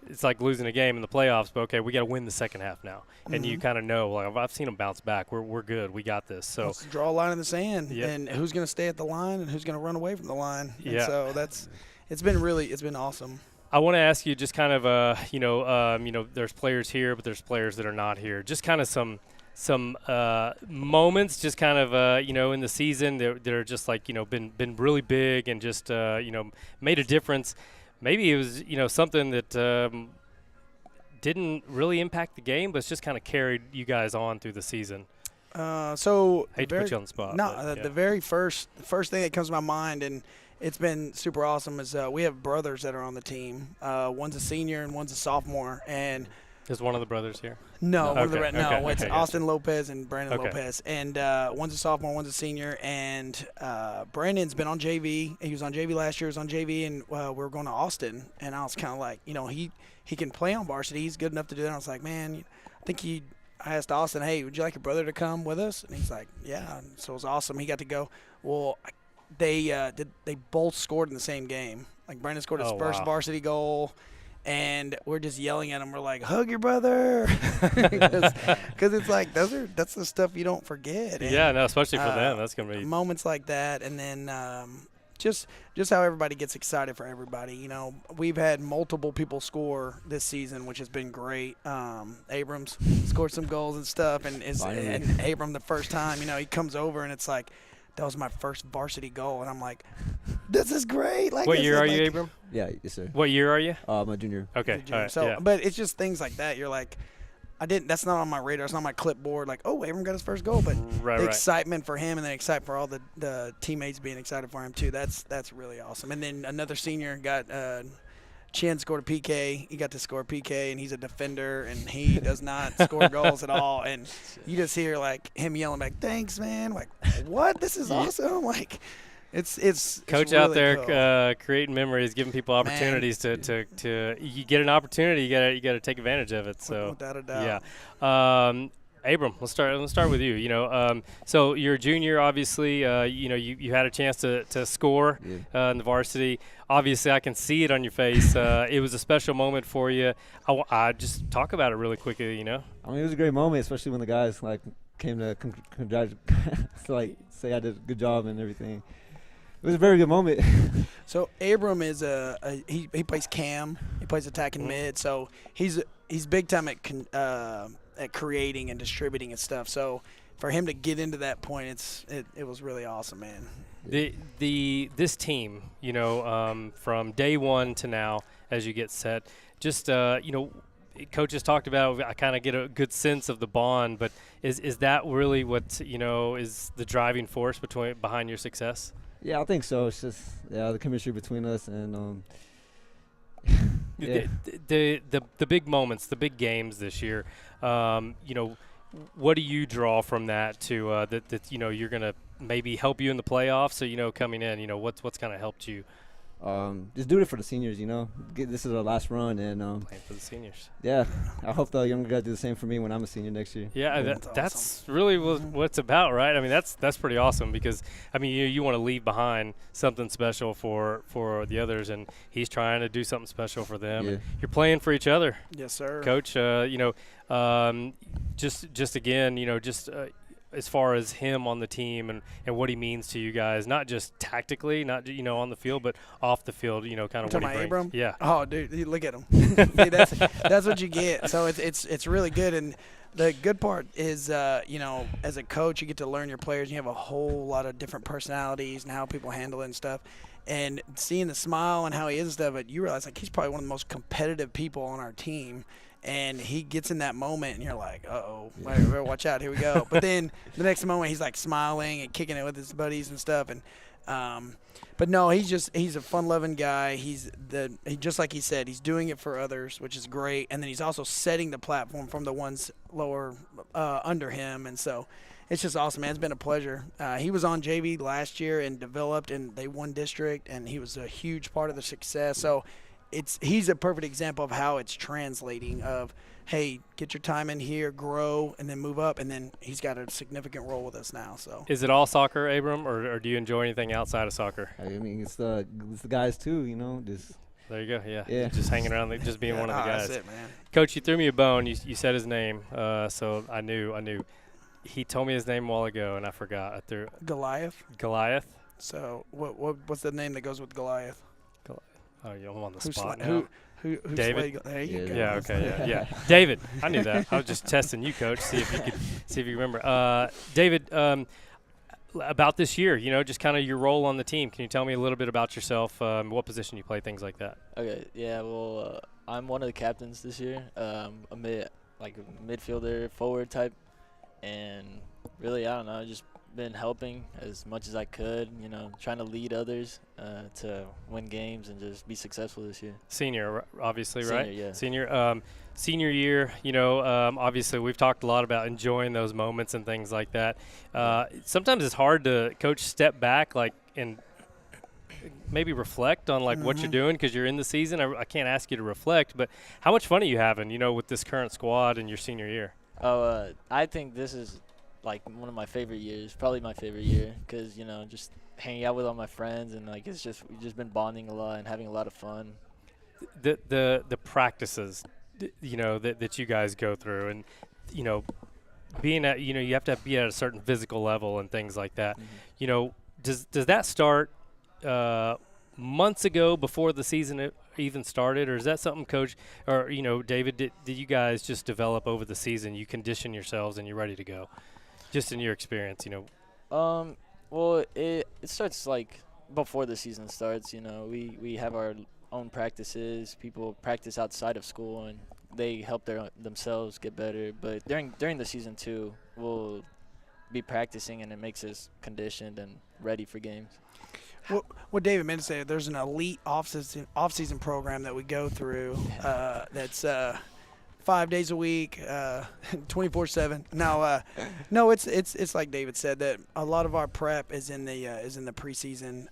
Speaker 3: It's like losing a game in the playoffs, but okay, we got to win the second half now. And you kind of know, like, I've seen them bounce back. We're good. We got this. So
Speaker 7: let's draw a line in the sand, and who's going to stay at the line and who's going to run away from the line. And so it's been awesome.
Speaker 3: I want to ask you just kind of, there's players here, but there's players that are not here. Just kind of some moments, just kind of, in the season that are just like, been really big and just, made a difference. Maybe it was, something that didn't really impact the game, but it's just kind of carried you guys on through the season.
Speaker 7: So
Speaker 3: hate to put you on the spot.
Speaker 7: No, the very first thing that comes to my mind, and it's been super awesome, is we have brothers that are on the team. One's a senior and one's a sophomore, and
Speaker 3: is one of the brothers here?
Speaker 7: No, it's
Speaker 3: Okay,
Speaker 7: Austin Lopez and Brandon
Speaker 3: Okay.
Speaker 7: Lopez, and one's a sophomore, one's a senior, and Brandon's been on JV. He was on JV last year. He was on JV, and we were going to Austin, and I was kind of like, he can play on varsity. He's good enough to do that. I was like, man, I asked Austin, hey, would you like your brother to come with us? And he's like, yeah. And so it was awesome. He got to go. Well, they both scored in the same game. Like, Brandon scored his first varsity goal. And we're just yelling at him. We're like, hug your brother. Because it's like, that's the stuff you don't forget. And,
Speaker 3: especially for them. That's going to be
Speaker 7: moments like that. And then just how everybody gets excited for everybody. We've had multiple people score this season, which has been great. Abrams scored some goals and stuff. And Abram, the first time, he comes over and it's like, that was my first varsity goal. And I'm like, this is great. Like,
Speaker 3: what year are you, Abram?
Speaker 9: Yeah, yes, sir.
Speaker 3: What year are you?
Speaker 9: My junior.
Speaker 3: Okay. All right,
Speaker 7: so, but it's just things like that. You're like, that's not on my radar. It's not on my clipboard. Like, oh, Abram got his first goal. But the excitement for him and the excitement for all the teammates being excited for him, too, that's really awesome. And then another senior got Chen scored a PK. He got to score a PK, and he's a defender, and he does not score goals at all. And you just hear, like, him yelling back, thanks, man. Like, what? This is awesome. Like, it's
Speaker 3: Coach
Speaker 7: really
Speaker 3: out there
Speaker 7: cool.
Speaker 3: creating memories, giving people opportunities to you get an opportunity, you got to take advantage of it. So
Speaker 7: without a doubt.
Speaker 3: Yeah. Abram, let's start with you. So you're a junior, obviously. You had a chance to score in the varsity. Obviously, I can see it on your face. It was a special moment for you. I just talk about it really quickly.
Speaker 9: I mean, it was a great moment, especially when the guys came to congratulate, say I did a good job and everything. It was a very good moment.
Speaker 7: So Abram is he plays cam. He plays attacking mid. So he's big time at creating and distributing and stuff. So for him to get into that point, it was really awesome, man.
Speaker 3: This team, from day one to now, as you get set, just coaches talked about. I kind of get a good sense of the bond, but is that really what is the driving force behind your success?
Speaker 9: Yeah, I think so. It's just the chemistry between us and
Speaker 3: the big moments, the big games this year. What do you draw from that to that you're gonna maybe help you in the playoffs? So coming in, what's kind of helped you?
Speaker 9: Just doing it for the seniors, This is our last run, and
Speaker 3: playing for the seniors.
Speaker 9: Yeah, I hope the younger guys do the same for me when I'm a senior next year.
Speaker 3: Yeah, that's really what it's about, right? I mean, that's pretty awesome because you want to leave behind something special for the others, and he's trying to do something special for them.
Speaker 9: Yeah.
Speaker 3: And you're playing for each other.
Speaker 7: Yes, sir.
Speaker 3: Coach. Just again, as far as him on the team and what he means to you guys, not just tactically, not on the field, but off the field, kind of what he brings.
Speaker 7: Abram?
Speaker 3: Yeah.
Speaker 7: Oh, dude, look at him. See, that's what you get. So it's really good. And the good part is, as a coach, you get to learn your players. You have a whole lot of different personalities and how people handle it and stuff. And seeing the smile and how he is and stuff, but you realize he's probably one of the most competitive people on our team. And he gets in that moment, and you're like, uh-oh, watch out, here we go. But then the next moment, he's smiling and kicking it with his buddies and stuff. And but no, he's a fun-loving guy. He just like he said, he's doing it for others, which is great. And then he's also setting the platform from the ones lower under him. And so it's just awesome, man. It's been a pleasure. He was on JV last year and developed, and they won district, and he was a huge part of the success. So he's a perfect example of how it's translating of, hey, get your time in here, grow, and then move up. And then he's got a significant role with us now. So
Speaker 3: Is it all soccer, Abram, or do you enjoy anything outside of soccer?
Speaker 9: I mean, it's the guys too, just.
Speaker 3: There you go. Yeah.
Speaker 9: Yeah.
Speaker 3: Just hanging around, just being one of the guys.
Speaker 7: That's it, man.
Speaker 3: Coach, you threw me a bone. You said his name, so I knew. He told me his name a while ago, and I forgot. I threw
Speaker 7: Goliath.
Speaker 3: Goliath.
Speaker 7: So what's the name that goes with Goliath?
Speaker 3: Oh, yeah, I'm on the
Speaker 7: Who's
Speaker 3: spot
Speaker 7: sla-
Speaker 3: now.
Speaker 7: who's
Speaker 3: David?
Speaker 7: There you go.
Speaker 3: Yeah. Okay. Yeah. David. I knew that. I was just testing you, Coach. See if you remember. David, about this year, just kind of your role on the team. Can you tell me a little bit about yourself? What position you play, things like that.
Speaker 8: Okay, yeah, well, I'm one of the captains this year. A midfielder, forward type, and really, I don't know, just been helping as much as I could, trying to lead others to win games and just be successful this year.
Speaker 3: Senior, obviously,
Speaker 8: Senior,
Speaker 3: right?
Speaker 8: yeah.
Speaker 3: Senior year, obviously we've talked a lot about enjoying those moments and things like that. Sometimes it's hard to, Coach, step back and maybe reflect on what you're doing because you're in the season. I can't ask you to reflect, but how much fun are you having, with this current squad in your senior year?
Speaker 8: I think this is one of my favorite years, probably my favorite year, because just hanging out with all my friends and we've just been bonding a lot and having a lot of fun.
Speaker 3: The practices, that you guys go through, and being at you have to be at a certain physical level and things like that.
Speaker 8: Mm-hmm.
Speaker 3: Does that start months ago before the season even started, or is that something, Coach, or David, did you guys just develop over the season? You condition yourselves and you're ready to go, just in your experience,
Speaker 8: Well, it starts before the season starts. We have our own practices. People practice outside of school and they help themselves get better. But during the season too, we'll be practicing and it makes us conditioned and ready for games.
Speaker 7: What David meant to say, there's an elite off-season program that we go through that's 5 days a week, 24/7. No, it's like David said, that a lot of our prep is in the preseason.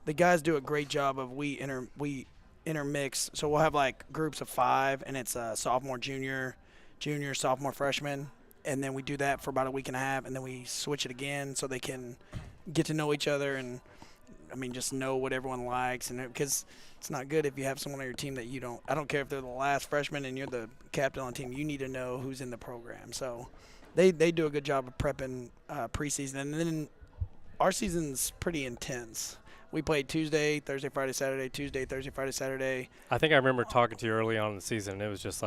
Speaker 7: The guys do a great job of we intermix. So we'll have groups of 5, and it's sophomore, junior, sophomore, freshman, and then we do that for about a week and a half, and then we switch it again so they can get to know each other and just know what everyone likes, and because it's not good if you have someone on your team that you don't. I don't care if they're the last freshman and you're the captain on the team. You need to know who's in the program. So they do a good job of prepping preseason, and then our season's pretty intense. We played Tuesday, Thursday, Friday, Saturday, Tuesday, Thursday, Friday, Saturday.
Speaker 3: I think I remember talking to you early on in the season, and it was just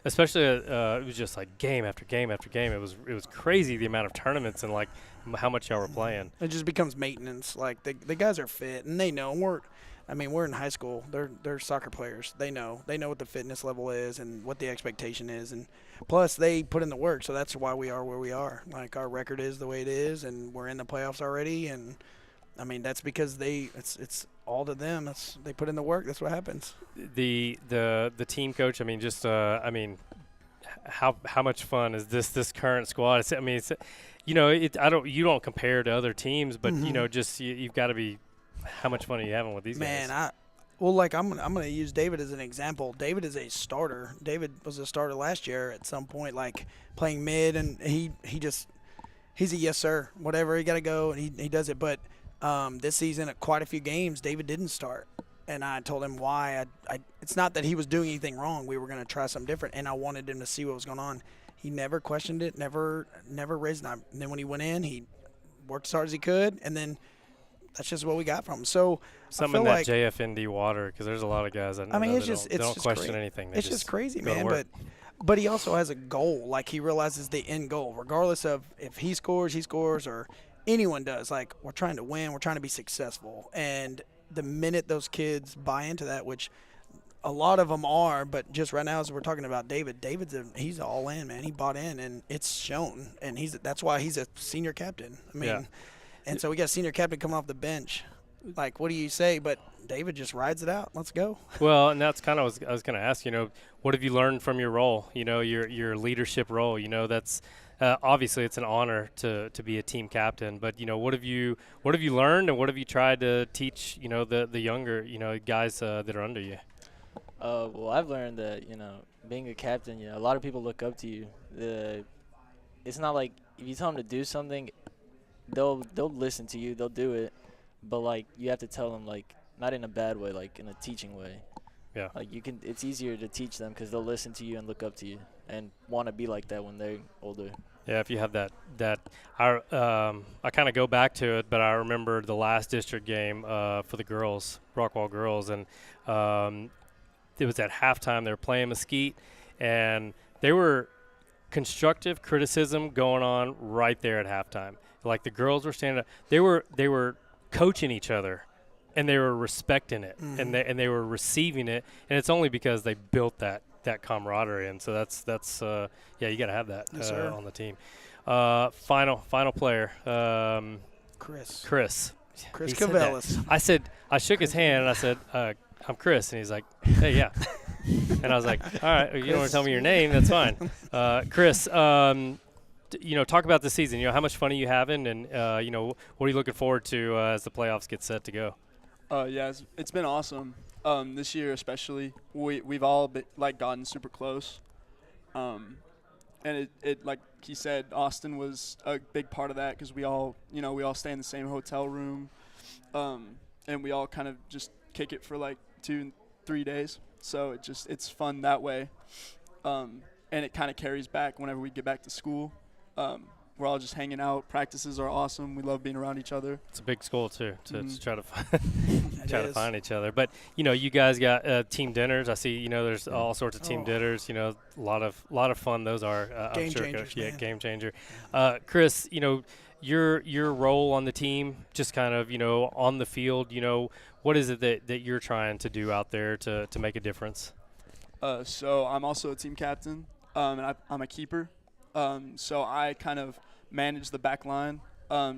Speaker 3: especially it was just game after game after game. It was crazy the amount of tournaments and how much y'all were playing.
Speaker 7: It just becomes maintenance. The guys are fit, and they know. We're in high school. They're soccer players. They know what the fitness level is and what the expectation is, and plus they put in the work. So that's why we are where we are. Our record is the way it is, and we're in the playoffs already. And that's because it's all to them. They put in the work. That's what happens.
Speaker 3: The team, Coach. How much fun is this current squad? You don't compare to other teams, but you've got to be. How much fun are you having with these guys?
Speaker 7: Man, I'm going to use David as an example. David is a starter. David was a starter last year at some point, playing mid, and he's a yes sir. Whatever, he got to go, and he does it. But this season, at quite a few games, David didn't start, and I told him why. It's not that he was doing anything wrong. We were going to try something different, and I wanted him to see what was going on. He never questioned it, never raised an eye. And then when he went in, he worked as hard as he could, and then that's just what we got from him. So
Speaker 3: something in that JFND water, because there's a lot of guys that don't question anything.
Speaker 7: It's just crazy, man. But he also has a goal. He realizes the end goal, regardless of if he scores, or anyone does. We're trying to win. We're trying to be successful. And the minute those kids buy into that, which a lot of them are, but just right now as we're talking about he's all in, man. He bought in, and it's shown. And that's why he's a senior captain.
Speaker 3: Yeah.
Speaker 7: And so we got a senior captain coming off the bench. What do you say? But David just rides it out. Let's go.
Speaker 3: Well, and that's kind of what I was going to ask. What have you learned from your role? Your leadership role. That's obviously it's an honor to be a team captain. But what have you learned, and what have you tried to teach? The younger guys that are under you.
Speaker 8: Well, I've learned that, being a captain, a lot of people look up to you. It's not like if you tell them to do something, they'll listen to you, they'll do it, but like you have to tell them, like, not in a bad way, like in a teaching way.
Speaker 3: Yeah.
Speaker 8: Like it's easier to teach them because they'll listen to you and look up to you and want to be like that when they're older.
Speaker 3: Yeah, if you have that I kind of go back to it, but I remember the last district game for the girls, Rockwall girls, and it was at halftime. They were playing Mesquite, and they were constructive criticism going on right there at halftime. Like the girls were standing up, they were coaching each other, and they were respecting it, and they were receiving it, and it's only because they built that camaraderie, and so that's yeah, you got to have that on the team. Final player,
Speaker 7: Chris
Speaker 3: He said
Speaker 7: Cavellis.
Speaker 3: I shook his hand and I said, I'm Chris, and he's like, hey, yeah. And I was like, all right, you don't want to tell me your name, that's fine. Chris, talk about the season. How much fun are you having, and what are you looking forward to as the playoffs get set to go?
Speaker 10: Yeah, it's been awesome. This year especially, we've all gotten super close, and it like he said, Austin was a big part of that because we all stay in the same hotel room, and we all kind of just kick it for like 2-3 days. So it's fun that way, and it kind of carries back whenever we get back to school. We're all just hanging out. Practices are awesome. We love being around each other.
Speaker 3: It's a big school too to try to find each other. But you guys got team dinners. I see there's all sorts of team dinners. A lot of fun those are.
Speaker 7: Game changers.
Speaker 3: Yeah, game changer. Chris, your role on the team, just kind of on the field. What is it that you're trying to do out there to make a difference?
Speaker 10: So I'm also a team captain, and I'm a keeper. So I kind of manage the back line.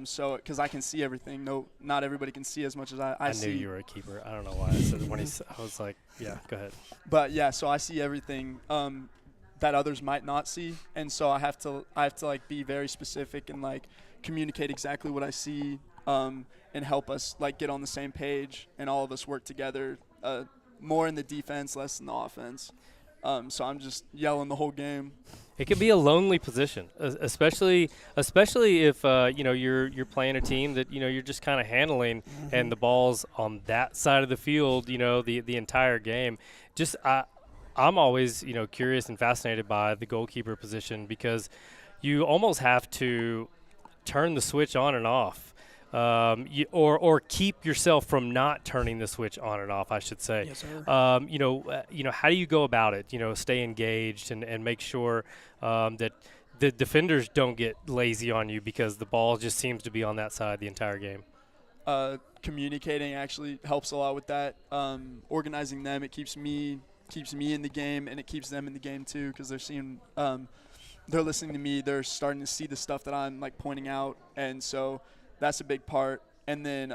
Speaker 10: So because I can see everything. No, not everybody can see as much as I see.
Speaker 3: I knew you were a keeper. I don't know why I said it when I was like, yeah, go ahead.
Speaker 10: But yeah, so I see everything that others might not see, and so I have to like be very specific and like communicate exactly what I see, and help us like get on the same page and all of us work together. More in the defense, less in the offense. So I'm just yelling the whole game.
Speaker 3: It could be a lonely position, especially if you're playing a team that you're just kind of handling, and the ball's on that side of the field, the entire game. Just I'm always curious and fascinated by the goalkeeper position because you almost have to turn the switch on and off. Or keep yourself from not turning the switch on and off, I should say.
Speaker 7: Yes, sir.
Speaker 3: How do you go about it? Stay engaged and make sure that the defenders don't get lazy on you because the ball just seems to be on that side the entire game.
Speaker 10: Communicating actually helps a lot with that. Organizing them, it keeps me in the game, and it keeps them in the game too because they're seeing. They're listening to me. They're starting to see the stuff that I'm like pointing out, and so. That's a big part. And then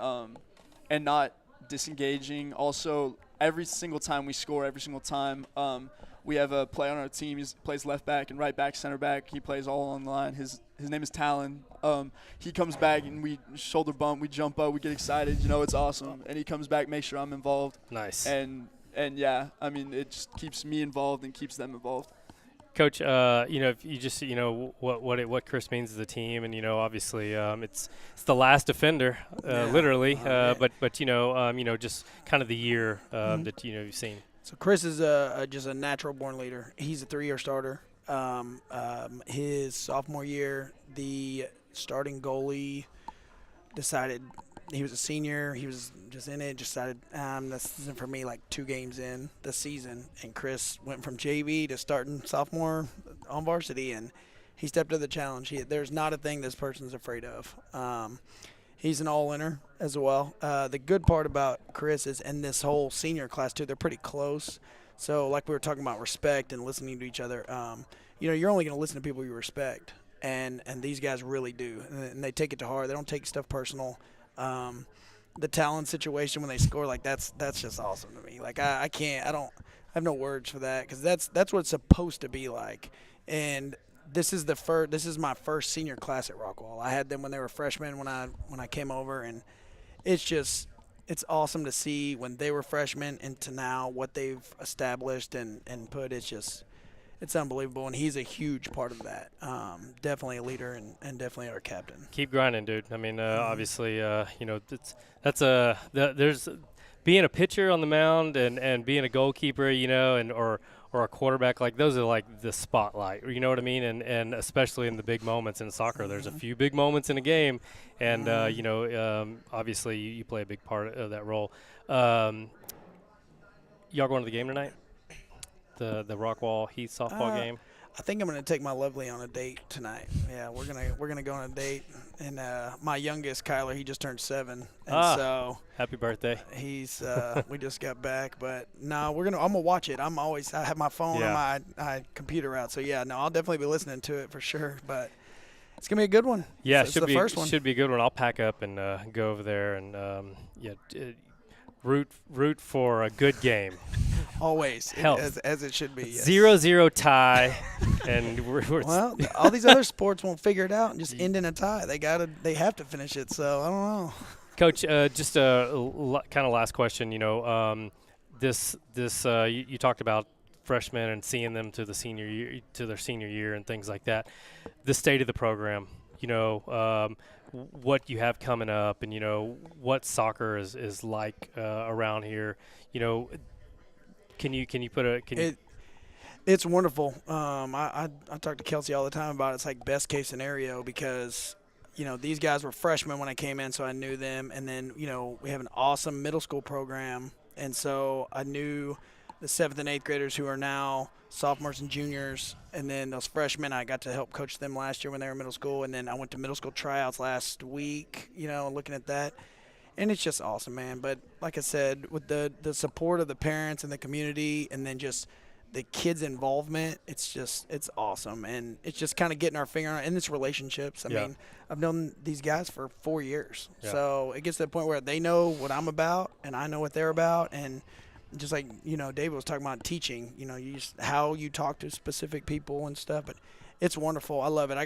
Speaker 10: and not disengaging. Also, every single time we score, every single time, we have a player on our team. He plays left back and right back, center back. He plays all on the line. His name is Talon. He comes back and we shoulder bump. We jump up. We get excited. It's awesome. And he comes back, make sure I'm involved.
Speaker 3: Nice.
Speaker 10: And yeah, I mean, it just keeps me involved and keeps them involved.
Speaker 3: Coach, if you just what Chris means to the team, and obviously it's the last defender, literally, but just kind of the year that you've seen.
Speaker 7: So Chris is just a natural born leader. He's a 3-year starter. His sophomore year, the starting goalie decided he was a senior. He was just in it, decided this isn't for me like 2 games in the season. And Chris went from JV to starting sophomore on varsity, and he stepped to the challenge. There's not a thing this person's afraid of. He's an all-inner as well. The good part about Chris is in this whole senior class, too, they're pretty close. So like we were talking about respect and listening to each other, you're only going to listen to people you respect. And these guys really do. And they take it to heart. They don't take stuff personal. The talent situation when they score, like that's just awesome to me. Like I have no words for that because that's what it's supposed to be like. And this is my first senior class at Rockwall. I had them when they were freshmen when I came over, and it's just it's awesome to see when they were freshmen and to now what they've established and put. It's unbelievable, and he's a huge part of that. Definitely a leader and definitely our captain.
Speaker 3: Keep grinding, dude. I mean, obviously, there's being a pitcher on the mound and being a goalkeeper, or a quarterback, like those are like the spotlight, you know what I mean? And especially in the big moments in soccer, there's a few big moments in a game, and obviously you play a big part of that role. Y'all going to the game tonight? The Rockwall Heath softball game?
Speaker 7: I think I'm gonna take my lovely on a date tonight. Yeah, we're gonna go on a date, and my youngest Kyler, he just turned 7, and so
Speaker 3: happy birthday.
Speaker 7: He's we just got back, but no, I'm gonna watch it. I have my phone and my computer out, so yeah, no, I'll definitely be listening to it for sure. But it's gonna be a good one.
Speaker 3: Yeah,
Speaker 7: it's the first one.
Speaker 3: Should be a good one. I'll pack up and go over there and root for a good game.
Speaker 7: Always, as it should be. Yes.
Speaker 3: 0-0 tie, and we're
Speaker 7: well, all these other sports won't figure it out and just end in a tie. They have to finish it. So I don't know.
Speaker 3: Coach, just a kind of last question. You talked about freshmen and seeing them to their senior year and things like that. The state of the program. What you have coming up, and what soccer is like around here. Can you put a
Speaker 7: It's wonderful. I talk to Kelsey all the time about it. It's like best case scenario because these guys were freshmen when I came in, so I knew them, and then we have an awesome middle school program, and so I knew the 7th and 8th graders who are now sophomores and juniors, and then those freshmen, I got to help coach them last year when they were in middle school, and then I went to middle school tryouts last week, looking at that. And it's just awesome, man. But like I said, with the support of the parents and the community and then just the kids' involvement, it's awesome. And it's just kind of getting our finger on it. And it's relationships. I mean, I've known these guys for 4 years. Yeah. So it gets to the point where they know what I'm about and I know what they're about. And just like, David was talking about teaching, how you talk to specific people and stuff. But it's wonderful. I love it. I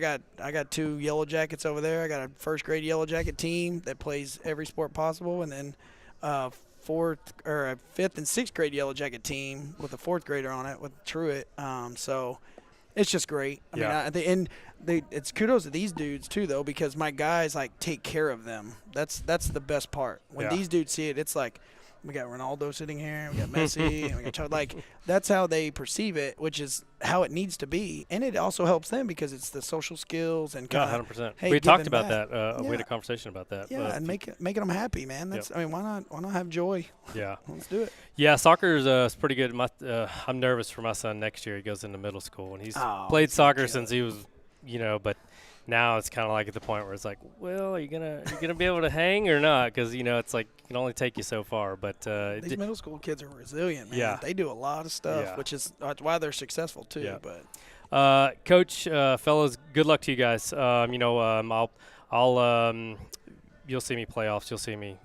Speaker 7: got 2 Yellow Jackets over there. I got a first grade Yellow Jacket team that plays every sport possible, and then a 5th and 6th grade Yellow Jacket team with a 4th grader on it with Truett. So it's just great. I mean, it's kudos to these dudes too, though, because my guys take care of them. That's the best part. When these dudes see it, it's like, we got Ronaldo sitting here, we got Messi, and we got that's how they perceive it, which is how it needs to be, and it also helps them because it's the social skills and
Speaker 3: 100%. We talked about that. We had a conversation about that.
Speaker 7: Yeah, and making them happy, man. That's I mean, why not have joy?
Speaker 3: Yeah,
Speaker 7: let's do it.
Speaker 3: Yeah, soccer is pretty good. I'm nervous for my son next year. He goes into middle school, and he's played soccer since he was, but. Now it's kind of like at the point where it's like, well, are you gonna be able to hang or not? Because it's like it can only take you so far. But
Speaker 7: these middle school kids are resilient, man.
Speaker 3: Yeah.
Speaker 7: They do a lot of stuff, which is why they're successful too.
Speaker 3: Yeah.
Speaker 7: But
Speaker 3: Coach, fellas, good luck to you guys. I'll you'll see me playoffs. You'll see me,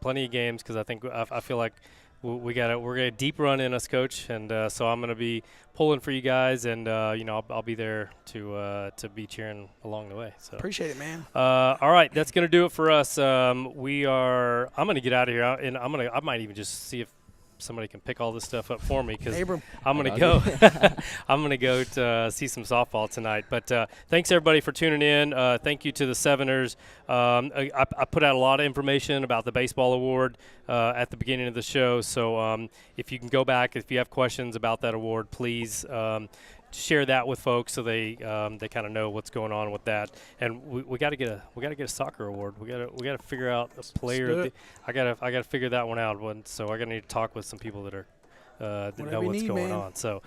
Speaker 3: plenty of games because I feel like. We're gonna deep run in us, Coach, and so I'm gonna be pulling for you guys, and I'll be there to be cheering along the way. So
Speaker 7: appreciate it, man.
Speaker 3: All right, that's gonna do it for us. I'm gonna get out of here, and I might even just see if somebody can pick all this stuff up for me because I'm gonna go. I'm gonna go to see some softball tonight. But thanks everybody for tuning in. Thank you to the Seveners. I put out a lot of information about the baseball award at the beginning of the show. So if you can go back, if you have questions about that award, please. Share that with folks so they kind of know what's going on with that. And we got to get a soccer award. We got to figure out a player. I got to figure that one out. So I got to need to talk with some people that are that know what's going on. So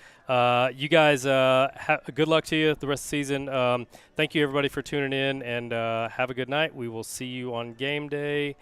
Speaker 3: you guys, good luck to you the rest of the season. Thank you everybody for tuning in, and have a good night. We will see you on game day.